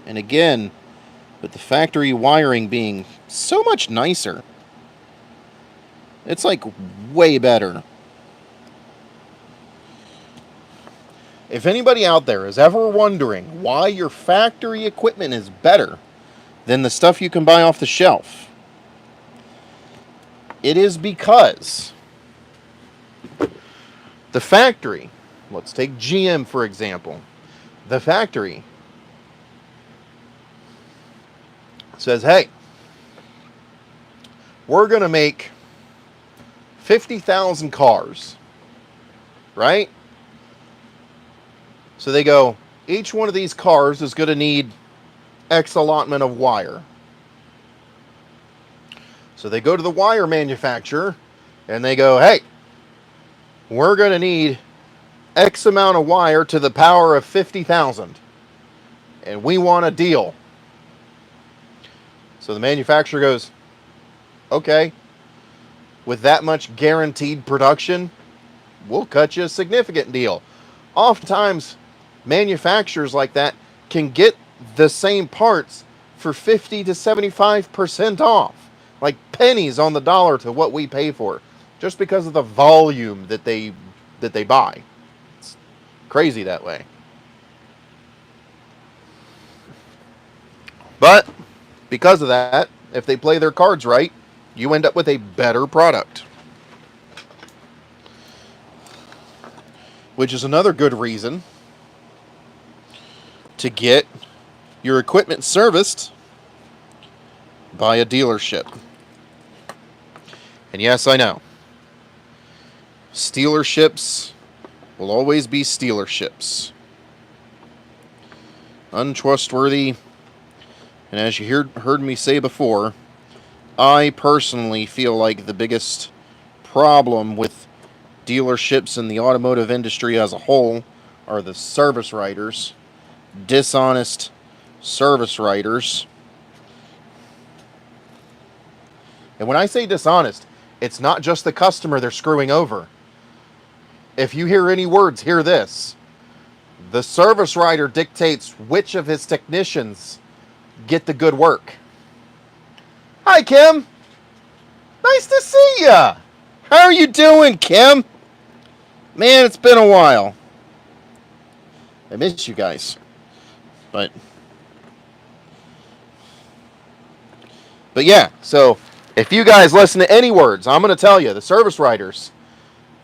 Speaker 1: And again, with the factory wiring being so much nicer, it's like way better. If anybody out there is ever wondering why your factory equipment is better than the stuff you can buy off the shelf, it is because the factory, let's take GM for example, the factory says, hey, we're going to make 50,000 cars, right? So they go, each one of these cars is going to need X allotment of wire. So they go to the wire manufacturer and they go, hey, we're going to need X amount of wire to the power of 50,000. And we want a deal. So the manufacturer goes, okay, with that much guaranteed production, we'll cut you a significant deal. Oftentimes, manufacturers like that can get the same parts for 50 to 75% off. Like pennies on the dollar to what we pay for. Just because of the volume that they buy. It's crazy that way. But because of that, if they play their cards right, you end up with a better product. Which is another good reason to get your equipment serviced by a dealership. And yes, I know. Stealerships will always be stealerships. Untrustworthy. And as you heard me say before, I personally feel like the biggest problem with dealerships and the automotive industry as a whole are the service writers. Dishonest service writers. And when I say dishonest, it's not just the customer they're screwing over. If you hear any words, hear this. The service writer dictates which of his technicians get the good work. Hi, Kim. Nice to see ya. How are you doing, Kim? Man, it's been a while. I miss you guys. But yeah, so if you guys listen to any words, I'm going to tell you, the service writers,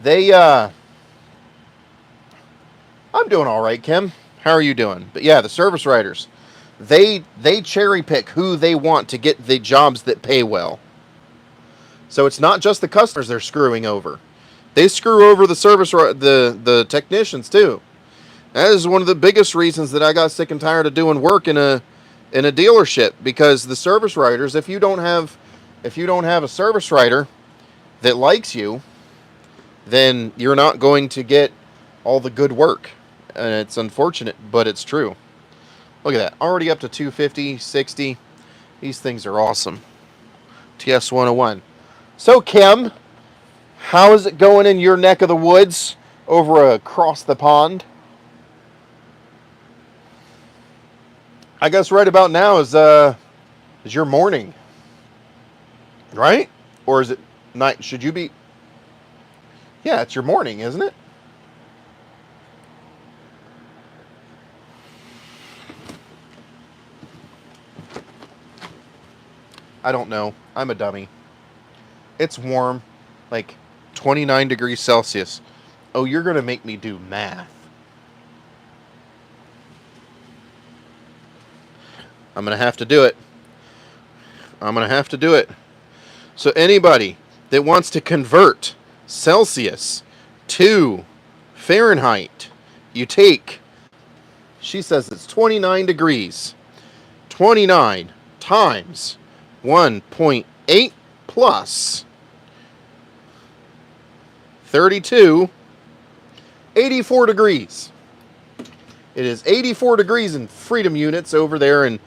Speaker 1: I'm doing all right, Kim. How are you doing? But yeah, the service writers, they cherry pick who they want to get the jobs that pay well. So it's not just the customers they're screwing over. They screw over the technicians too. That is one of the biggest reasons that I got sick and tired of doing work in a dealership, because the service writers, if you don't have a service writer that likes you, then you're not going to get all the good work. And it's unfortunate, but it's true. Look at that. Already up to 250, 60. These things are awesome. TS 101. So, Kim, how is it going in your neck of the woods over across the pond? I guess right about now is your morning. Right? Or is it night? Should you be... Yeah, it's your morning, isn't it? I don't know. I'm a dummy. It's warm, like 29 degrees Celsius. Oh, you're going to make me do math. I'm going to have to do it. So anybody that wants to convert Celsius to Fahrenheit, you take, she says it's 29 degrees. 29 times 1.8 plus 32, 84 degrees. It is 84 degrees in freedom units over there in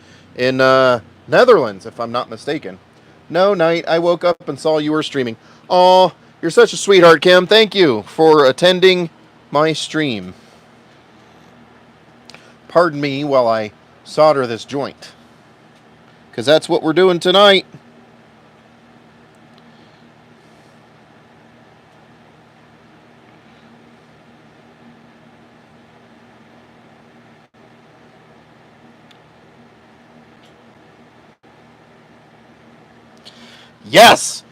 Speaker 1: Netherlands, if I'm not mistaken. No, Night, I woke up and saw you were streaming. Aw, you're such a sweetheart, Kim. Thank you for attending my stream. Pardon me while I solder this joint, because that's what we're doing tonight. Yes!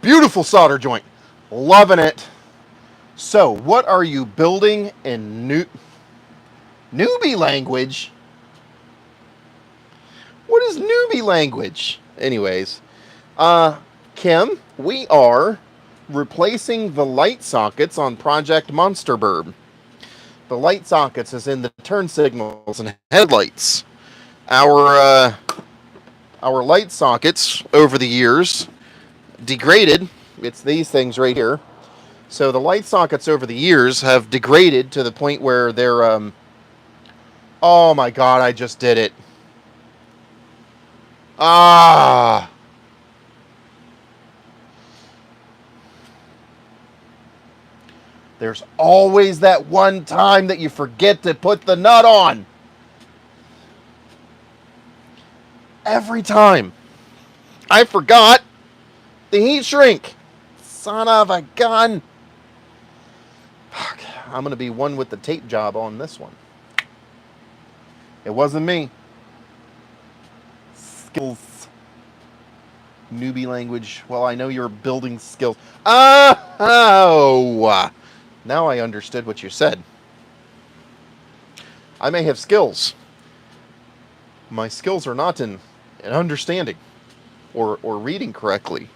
Speaker 1: Beautiful solder joint. Loving it. So, what are you building in newbie language? What is newbie language? Anyways, Kim, we are replacing the light sockets on Project Monsterburb. The light sockets is in the turn signals and headlights. Our light sockets over the years degraded. It's these things right here. So the light sockets over the years have degraded to the point where they're oh my god, I just did it. Ah. There's always that one time that you forget to put the nut on. Every time. I forgot the heat shrink. Son of a gun. I'm going to be one with the tape job on this one. It wasn't me. Skills. Newbie language. Well, I know you're building skills. Oh! Now I understood what you said. I may have skills. My skills are not in understanding or reading correctly.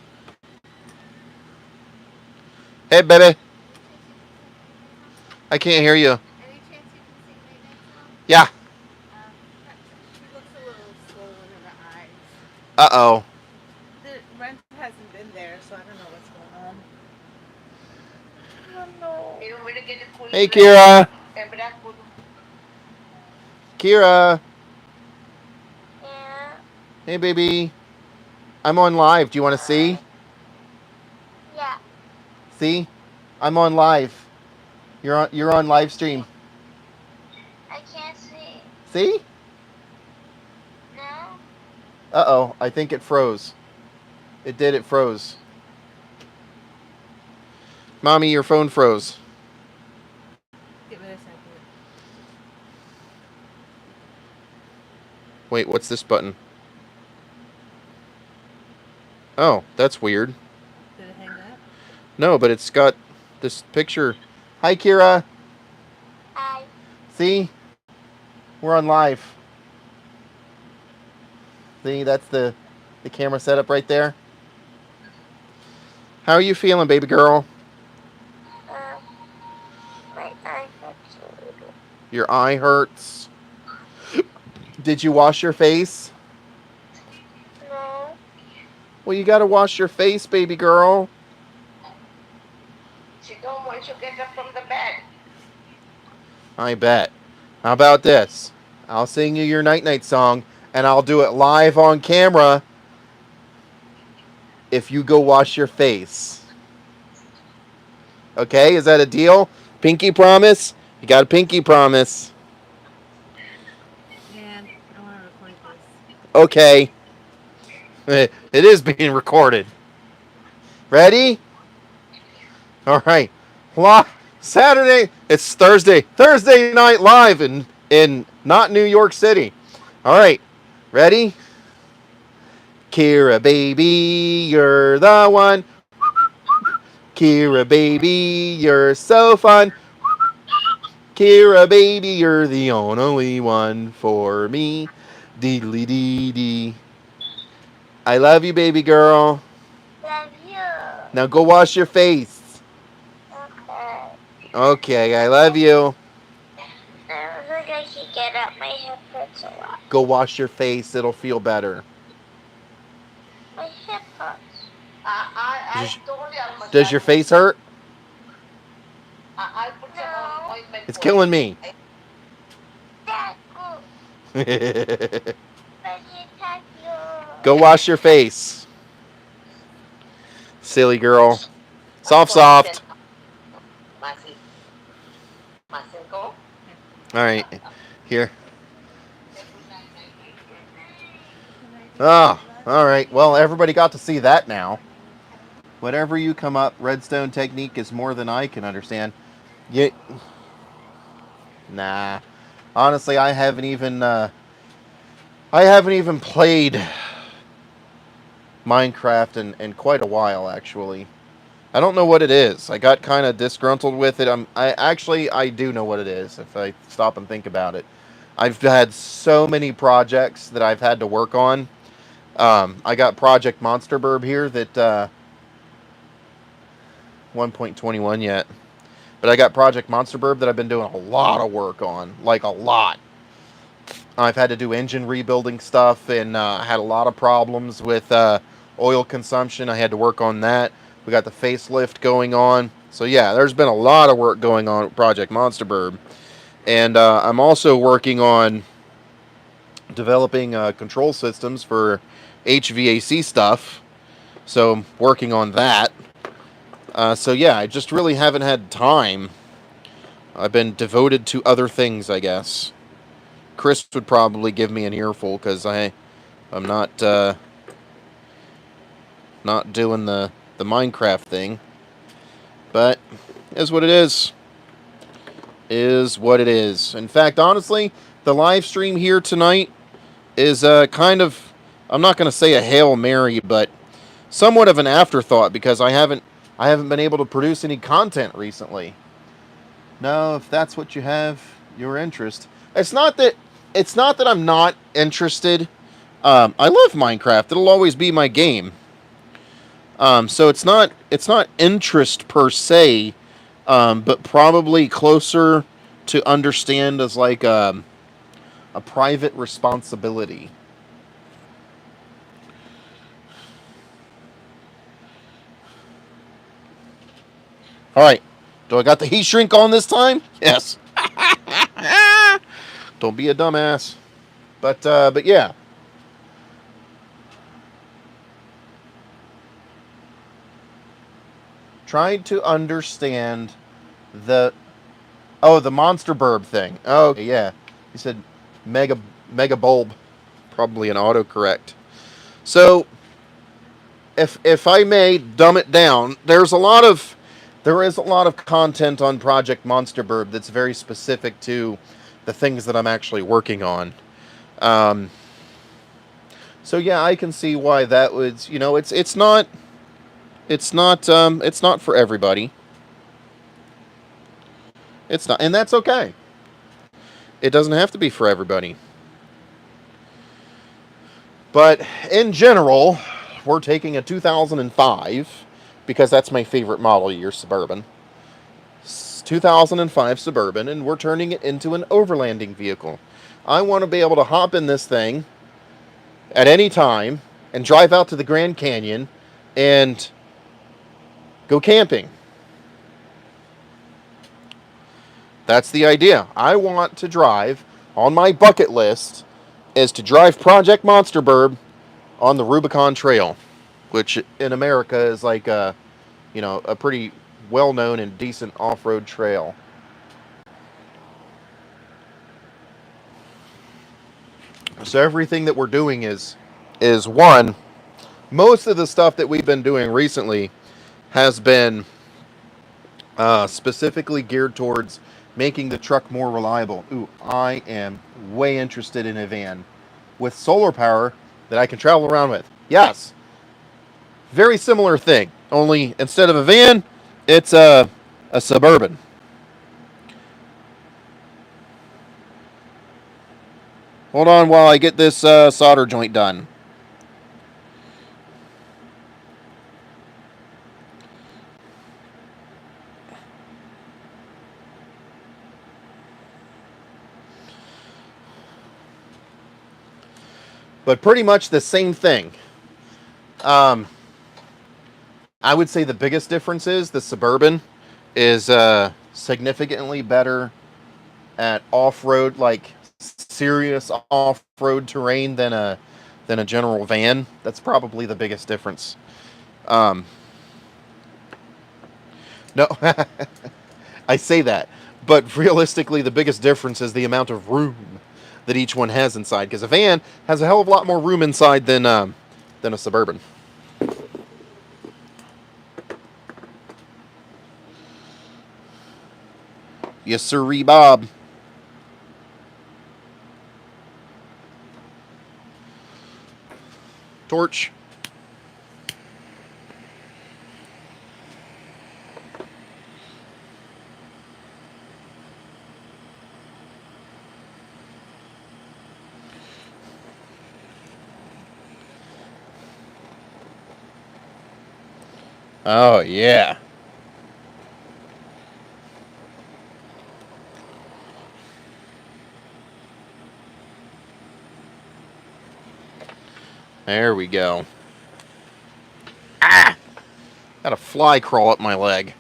Speaker 1: Hey, baby. I can't hear you.
Speaker 2: Any chance you can see Megan now?
Speaker 1: Yeah.
Speaker 2: She looks a little swollen in the eyes.
Speaker 1: Uh-oh.
Speaker 2: The rent hasn't been there, so I don't know what's going on. Oh no.
Speaker 1: Hey, Kira. Kira.
Speaker 2: Yeah.
Speaker 1: Hey, baby. I'm on live. Do you want to see?
Speaker 2: Yeah.
Speaker 1: See? I'm on live. You're on live stream.
Speaker 2: I can't see.
Speaker 1: See?
Speaker 2: No.
Speaker 1: Uh-oh. I think it froze. It did. It froze. Mommy, your phone froze.
Speaker 2: Give it a second.
Speaker 1: Wait, what's this button? Oh, that's weird.
Speaker 2: Did it hang up?
Speaker 1: No, but it's got this picture. Hi, Kira.
Speaker 2: Hi.
Speaker 1: See? We're on live. See, that's the camera setup right there. How are you feeling, baby girl?
Speaker 2: My eye hurts a little.
Speaker 1: Your eye hurts. Did you wash your face?
Speaker 2: No.
Speaker 1: Well, you gotta wash your face, baby girl.
Speaker 2: She don't want to get up from the bed.
Speaker 1: I bet. How about this? I'll sing you your night-night song, and I'll do it live on camera if you go wash your face. Okay, is that a deal? Pinky promise? You got a pinky promise.
Speaker 2: Man, I want to record this.
Speaker 1: Okay. It is being recorded. Ready? All right. Saturday. It's Thursday. Thursday night live in not New York City. All right. Ready? Kira, baby, you're the one. Kira, baby, you're so fun. Kira, baby, you're the only one for me. Deedly dee dee. I love you, baby girl.
Speaker 2: Love you.
Speaker 1: Now go wash your face.
Speaker 2: Okay.
Speaker 1: Okay, I love you.
Speaker 2: I don't think I can get up. My hip hurts a lot.
Speaker 1: Go wash your face. It'll feel better.
Speaker 2: My hip hurts.
Speaker 1: Does your face hurt?
Speaker 2: No.
Speaker 1: It's killing me.
Speaker 2: That's good. But you touch your...
Speaker 1: Go wash your face. Silly girl. Soft. All right. Here. Oh, all right. Well, everybody got to see that now. Whenever you come up, redstone technique is more than I can understand. Nah. Honestly, I haven't even played Minecraft in quite a while, actually. I don't know what it is. I got kind of disgruntled with it. I do know what it is if I stop and think about it. I've had so many projects that I've had to work on. I got Project Monster Burb here that 1.21 yet. But I got Project Monster Burb that I've been doing a lot of work on. Like, a lot. I've had to do engine rebuilding stuff and had a lot of problems with oil consumption. I had to work on that. We got the facelift going on. So yeah, there's been a lot of work going on with Project Monster Burb. And I'm also working on developing control systems for HVAC stuff. So I'm working on that. So yeah, I just really haven't had time. I've been devoted to other things, I guess. Chris would probably give me an earful because I'm not doing the Minecraft thing. But is what it is. Is what it is. In fact, honestly, the live stream here tonight is kind of, I'm not going to say a Hail Mary, but somewhat of an afterthought because I haven't been able to produce any content recently. No, if that's what you have, your interest. It's not that I'm not interested. I love Minecraft. It'll always be my game. So it's not interest per se, but probably closer to understand as like a private responsibility. All right, do I got the heat shrink on this time? Yes. Don't be a dumbass. But yeah. Trying to understand the the monster burb thing. Oh okay, yeah. You said mega mega bulb, probably an autocorrect. So if I may dumb it down, there is a lot of content on Project Monster Burb that's very specific to the things that I'm actually working on. Um, so yeah, I can see why that would, it's not for everybody. It's not, and that's okay. It doesn't have to be for everybody. But in general, we're taking a 2005 because that's my favorite model year Suburban. 2005 Suburban, and we're turning it into an overlanding vehicle. I want to be able to hop in this thing at any time and drive out to the Grand Canyon and go camping. That's the idea. I want to drive, on my bucket list is to drive Project Monster Burb on the Rubicon Trail, which in America is like a pretty well-known and decent off-road trail. So everything that we're doing is one. Most of the stuff that we've been doing recently has been specifically geared towards making the truck more reliable. Ooh, I am way interested in a van with solar power that I can travel around with. Yes, very similar thing. Only instead of a van, it's a Suburban. Hold on while I get this solder joint done. But pretty much the same thing. Um, I would say the biggest difference is the Suburban is significantly better at off-road, like serious off-road terrain than a general van. That's probably the biggest difference. Um, no, I say that, but realistically, the biggest difference is the amount of room that each one has inside. Because a van has a hell of a lot more room inside than a Suburban. Yes, sirree, Bob. Torch. Oh, yeah. There we go. Got a fly crawl up my leg.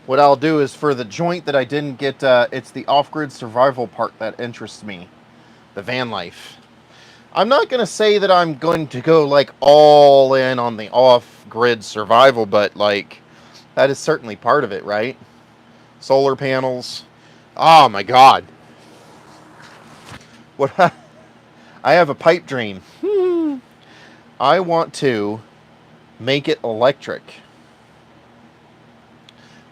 Speaker 1: What I'll do is for the joint that I didn't get, it's the off-grid survival part that interests me. The van life. I'm not going to say that I'm going to go like all in on the off-grid survival, but like that is certainly part of it, right? Solar panels. Oh my god. What I have a pipe dream. I want to make it electric.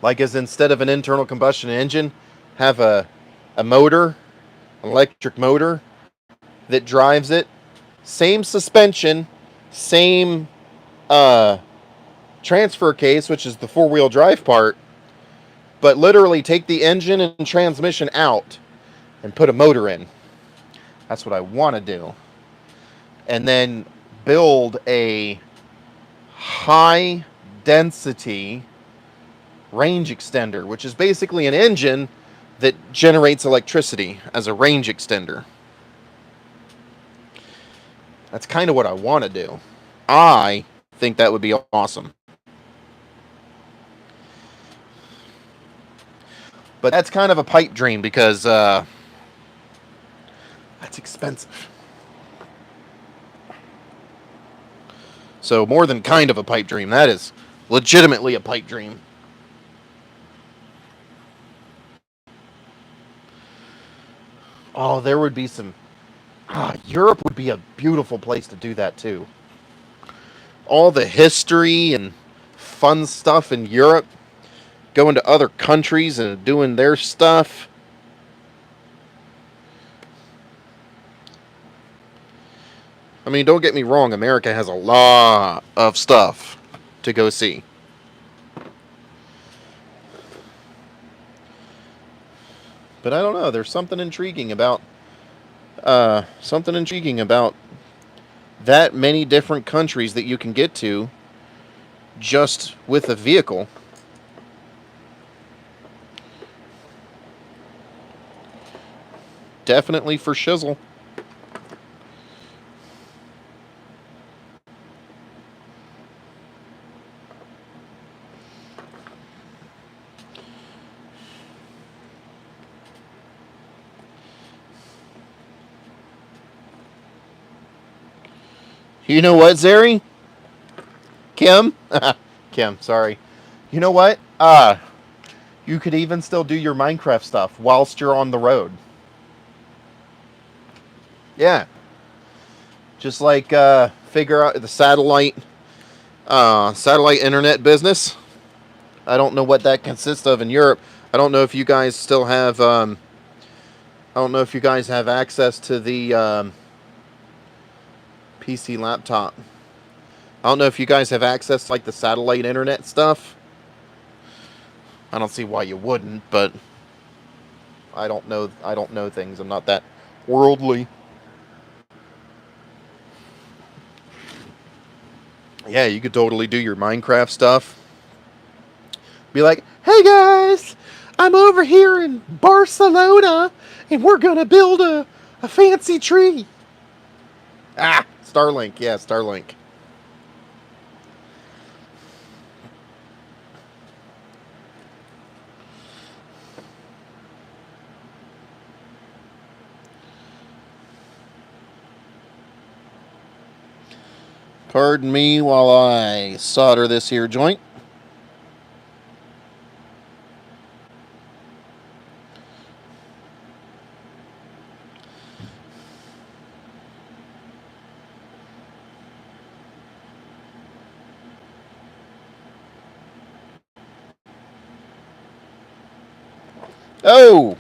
Speaker 1: Like as instead of an internal combustion engine, have a motor, an electric motor that drives it. Same suspension, same transfer case, which is the four-wheel drive part, but literally take the engine and transmission out and put a motor in. That's what I want to do. And then build a high density range extender, which is basically an engine that generates electricity as a range extender. That's kind of what I want to do. I think that would be awesome. But that's kind of a pipe dream because that's expensive. So more than kind of a pipe dream, that is legitimately a pipe dream. Oh, there would be some... Europe would be a beautiful place to do that too. All the history and fun stuff in Europe, going to other countries and doing their stuff. I mean, don't get me wrong, America has a lot of stuff to go see. But I don't know, there's something intriguing about that many different countries that you can get to just with a vehicle. Definitely for shizzle. You know what, Zeri? Kim? Kim, sorry. You know what? You could even still do your Minecraft stuff whilst you're on the road. Yeah. Just like figure out the satellite internet business. I don't know what that consists of in Europe. I don't know if you guys still have I don't know if you guys have access to the PC laptop. I don't know if you guys have access to like the satellite internet stuff. I don't see why you wouldn't, but I don't know things. I'm not that worldly. Yeah, you could totally do your Minecraft stuff. Be like, "Hey guys, I'm over here in Barcelona and we're going to build a fancy tree." Starlink. Yeah, Starlink. Pardon me while I solder this here joint. Oh!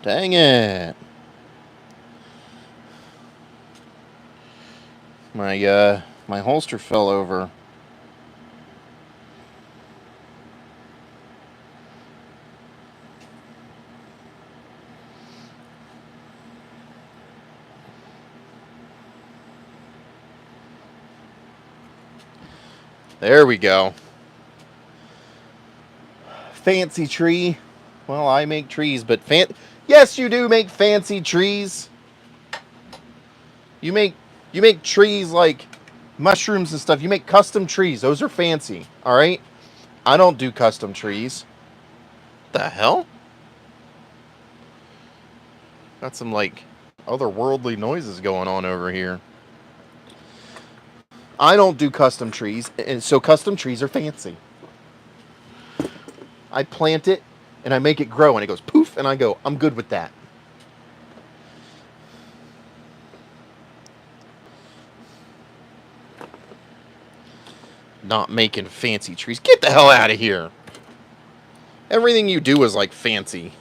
Speaker 1: Dang it. My holster fell over. There we go. Fancy tree. Well, I make trees, but yes, you do make fancy trees. You make trees like mushrooms and stuff. You make custom trees. Those are fancy. All right? I don't do custom trees. The hell? Got some like otherworldly noises going on over here. I don't do custom trees, and so custom trees are fancy. I plant it and I make it grow and it goes poof and I go, I'm good with that. Not making fancy trees. Get the hell out of here. Everything you do is like fancy.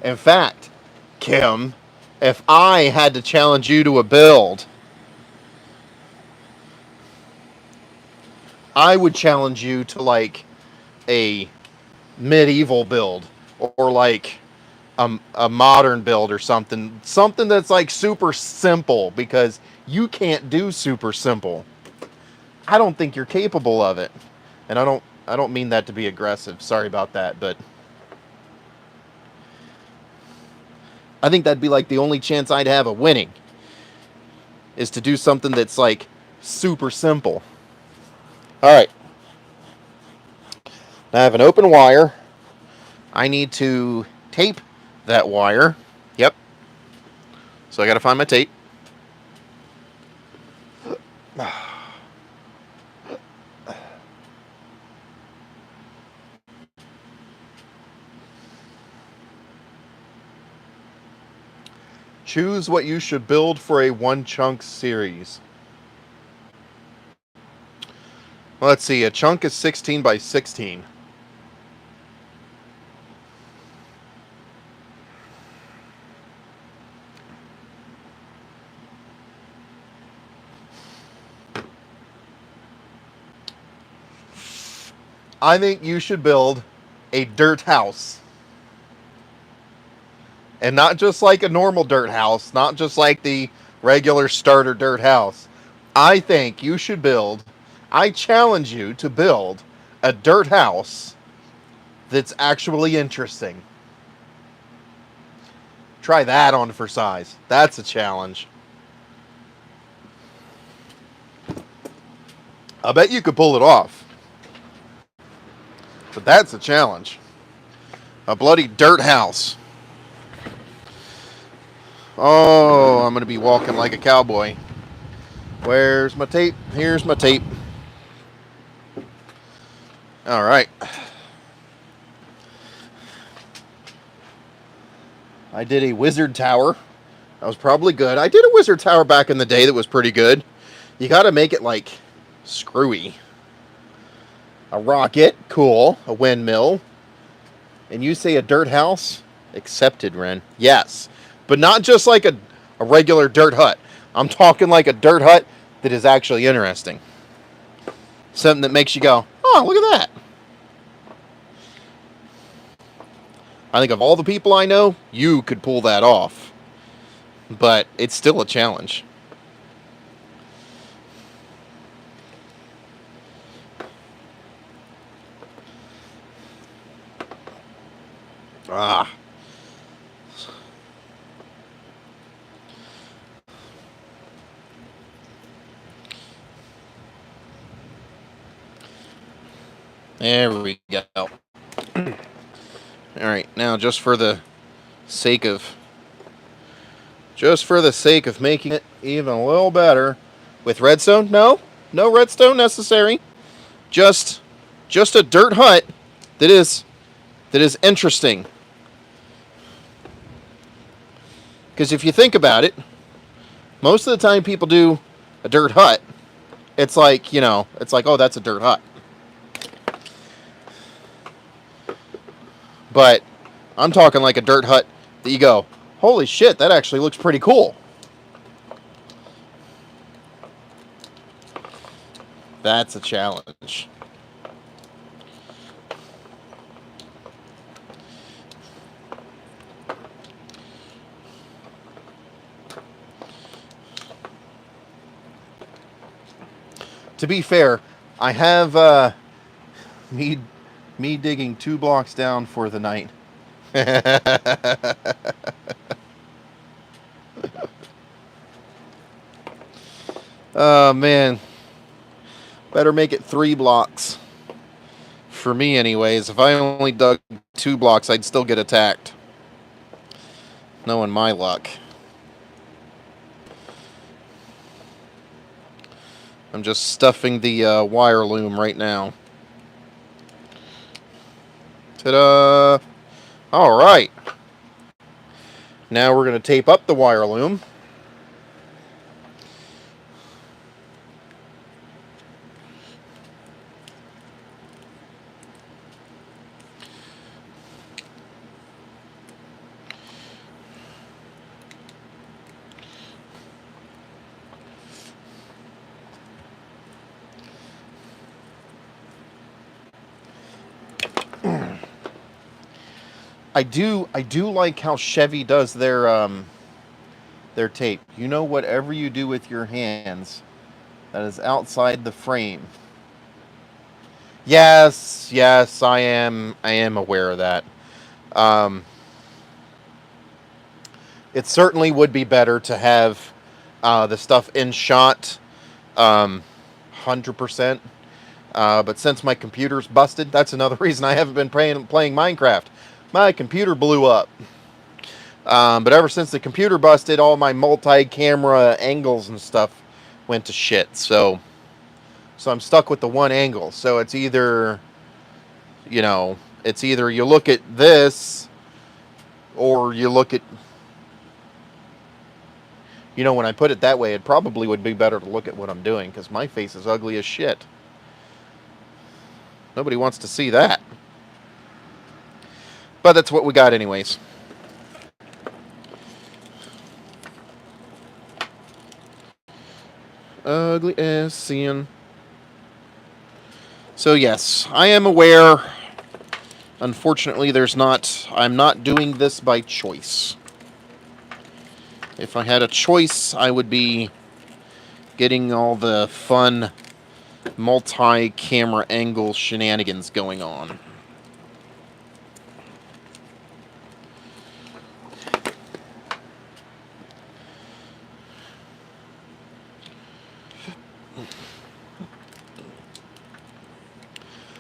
Speaker 1: In fact, Kim, if I had to challenge you to a build, I would challenge you to like a medieval build or like a modern build or something that's like super simple, because you can't do super simple. I don't think you're capable of it, and I don't mean that to be aggressive. Sorry about that, but I think that'd be like the only chance I'd have of winning, is to do something that's like super simple. All right. Now I have an open wire. I need to tape that wire. Yep. So I got to find my tape. Choose what you should build for a one chunk series. Well, let's see. A chunk is 16 by 16. I think you should build a dirt house. And not just like a normal dirt house, not just like the regular starter dirt house. I think you should build, I challenge you to build a dirt house that's actually interesting. Try that on for size. That's a challenge. I bet you could pull it off. But that's a challenge. A bloody dirt house. Oh, I'm going to be walking like a cowboy. Where's my tape? Here's my tape. All right. I did a wizard tower. That was probably good. I did a wizard tower back in the day that was pretty good. You got to make it like screwy. A rocket, cool. A windmill. And you say a dirt house? Accepted, Ren. Yes. But not just like a regular dirt hut. I'm talking like a dirt hut that is actually interesting. Something that makes you go, oh, look at that. I think of all the people I know, you could pull that off. But it's still a challenge. Ah. There we go. All right, now just for the sake of making it even a little better with redstone, no redstone necessary. Just a dirt hut that is interesting. Because if you think about it, most of the time people do a dirt hut, it's like, oh, that's a dirt hut. But I'm talking like a dirt hut that you go, Holy shit, that actually looks pretty cool. That's a challenge. To be fair, I have me digging 2 blocks down for the night. Oh man, better make it 3 blocks. For me anyways. If I only dug 2 blocks, I'd still get attacked. Knowing my luck. I'm just stuffing the wire loom right now. Ta-da! Alright. Now we're going to tape up the wire loom. I do like how Chevy does their tape. You know, whatever you do with your hands that is outside the frame. Yes, I am aware of that. It certainly would be better to have the stuff in shot 100%. But since my computer's busted, that's another reason I haven't been playing Minecraft. My computer blew up. But ever since the computer busted, all my multi-camera angles and stuff went to shit. So I'm stuck with the one angle. So it's either, you look at this, or you look at, when I put it that way, it probably would be better to look at what I'm doing, because my face is ugly as shit. Nobody wants to see that. But that's what we got anyways. Ugly as sin. So yes, I am aware. Unfortunately, I'm not doing this by choice. If I had a choice, I would be getting all the fun multi-camera angle shenanigans going on.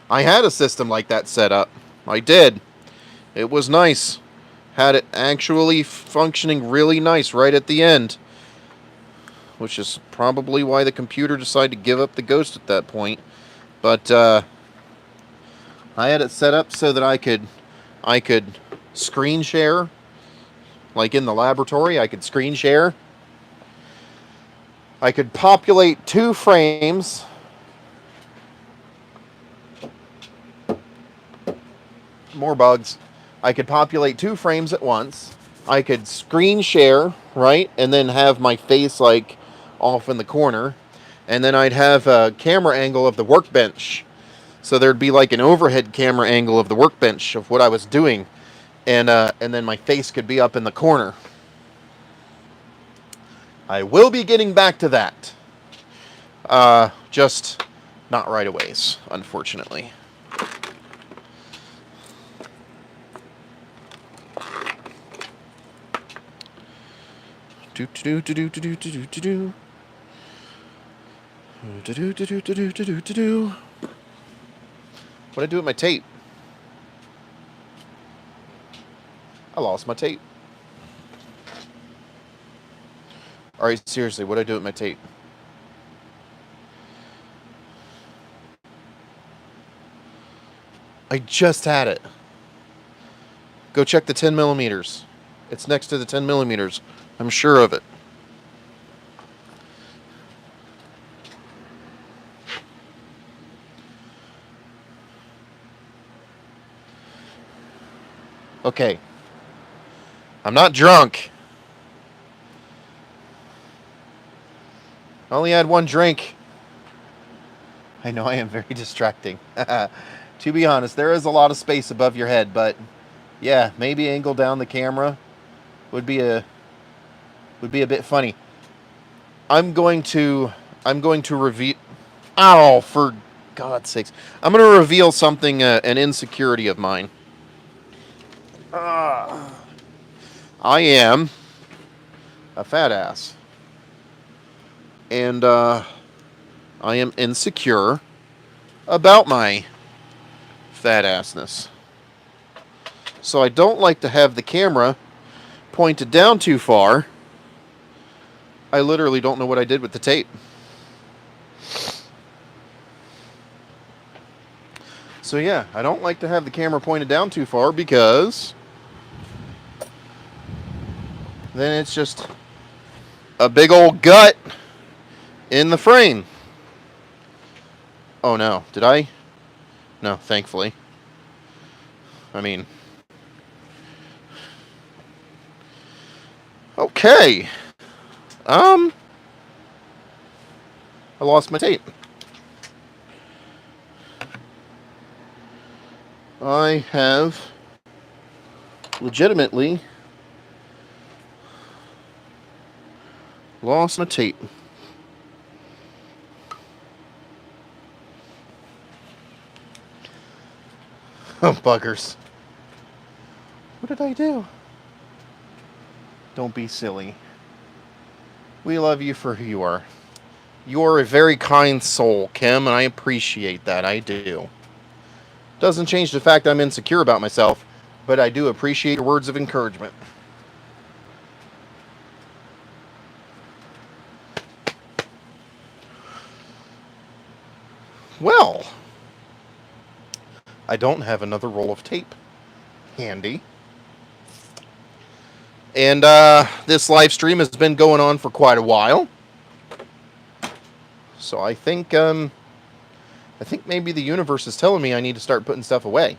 Speaker 1: I had a system like that set up. I did. It was nice. Had it actually functioning really nice right at the end. Which is probably why the computer decided to give up the ghost at that point. But I had it set up so that I could screen share. Like in the laboratory, I could screen share. I could populate 2 frames. More bugs. I could populate 2 frames at once. I could screen share, right? And then have my face like off in the corner. And then I'd have a camera angle of the workbench. So there'd be like an overhead camera angle of the workbench of what I was doing. And then my face could be up in the corner. I will be getting back to that. Just not right away, unfortunately. What'd I do with my tape? I lost my tape. Alright, seriously, what'd I do with my tape? I just had it. Go check the 10 millimeters. It's next to the 10 millimeters. I'm sure of it. Okay. I'm not drunk. I only had one drink. I know I am very distracting. To be honest, there is a lot of space above your head, but yeah, maybe angle down the camera would be a bit funny. I'm going to reveal. Ow! For God's sakes, I'm going to reveal something, an insecurity of mine. I am a fat ass, and I am insecure about my fat assness. So I don't like to have the camera pointed down too far. I literally don't know what I did with the tape. So yeah, I don't like to have the camera pointed down too far because then it's just a big old gut in the frame. Oh no, did I? No, thankfully. I mean, okay. I lost my tape. I have legitimately lost my tape. Oh, buggers. What did I do? Don't be silly. We love you for who you are. You're a very kind soul, Kim, and I appreciate that. I do. Doesn't change the fact I'm insecure about myself, but I do appreciate your words of encouragement. Well, I don't have another roll of tape handy. And this live stream has been going on for quite a while. So I think maybe the universe is telling me I need to start putting stuff away.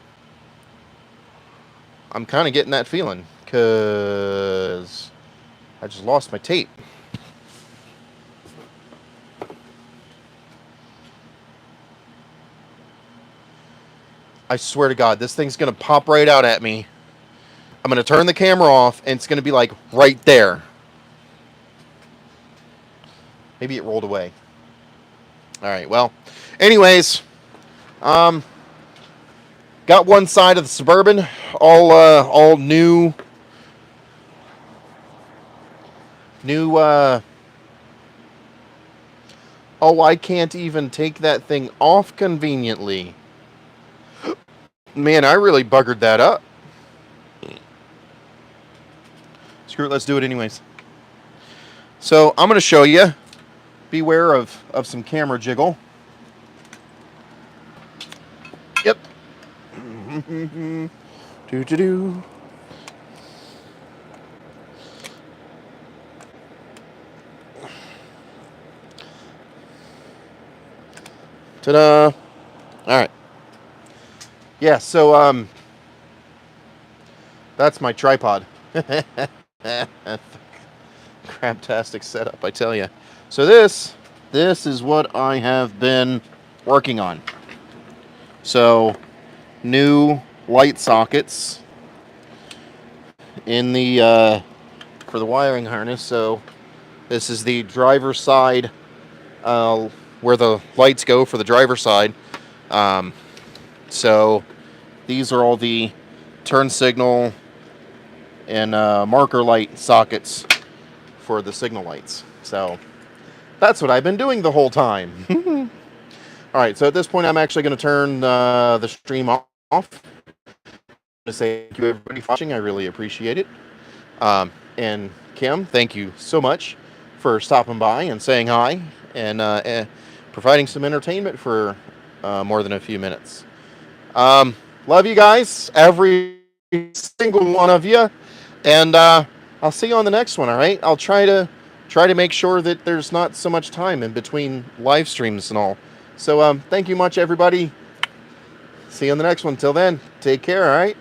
Speaker 1: I'm kind of getting that feeling because I just lost my tape. I swear to God, this thing's going to pop right out at me. I'm going to turn the camera off, and it's going to be like right there. Maybe it rolled away. All right, well, anyways, got one side of the Suburban, all new, oh, I can't even take that thing off conveniently. Man, I really buggered that up. Screw it, let's do it anyways. So, I'm going to show you. Beware of some camera jiggle. Yep. Do. Ta-da. All right. Yeah, so that's my tripod. Craptastic setup, I tell you. So this is what I have been working on. So new light sockets in the for the wiring harness. So this is the driver's side, where the lights go for the driver's side. So these are all the turn signal and marker light sockets for the signal lights. So that's what I've been doing the whole time. All right, so at this point, I'm actually going to turn the stream off. I'm going to say thank you, everybody, for watching. I really appreciate it. And Kim, thank you so much for stopping by and saying hi and providing some entertainment for more than a few minutes. Love you guys, every single one of you, and I'll see you on the next one. All right, I'll try to make sure that there's not so much time in between live streams and all. So thank you much, everybody. See you on the next one. Till then, take care. All right.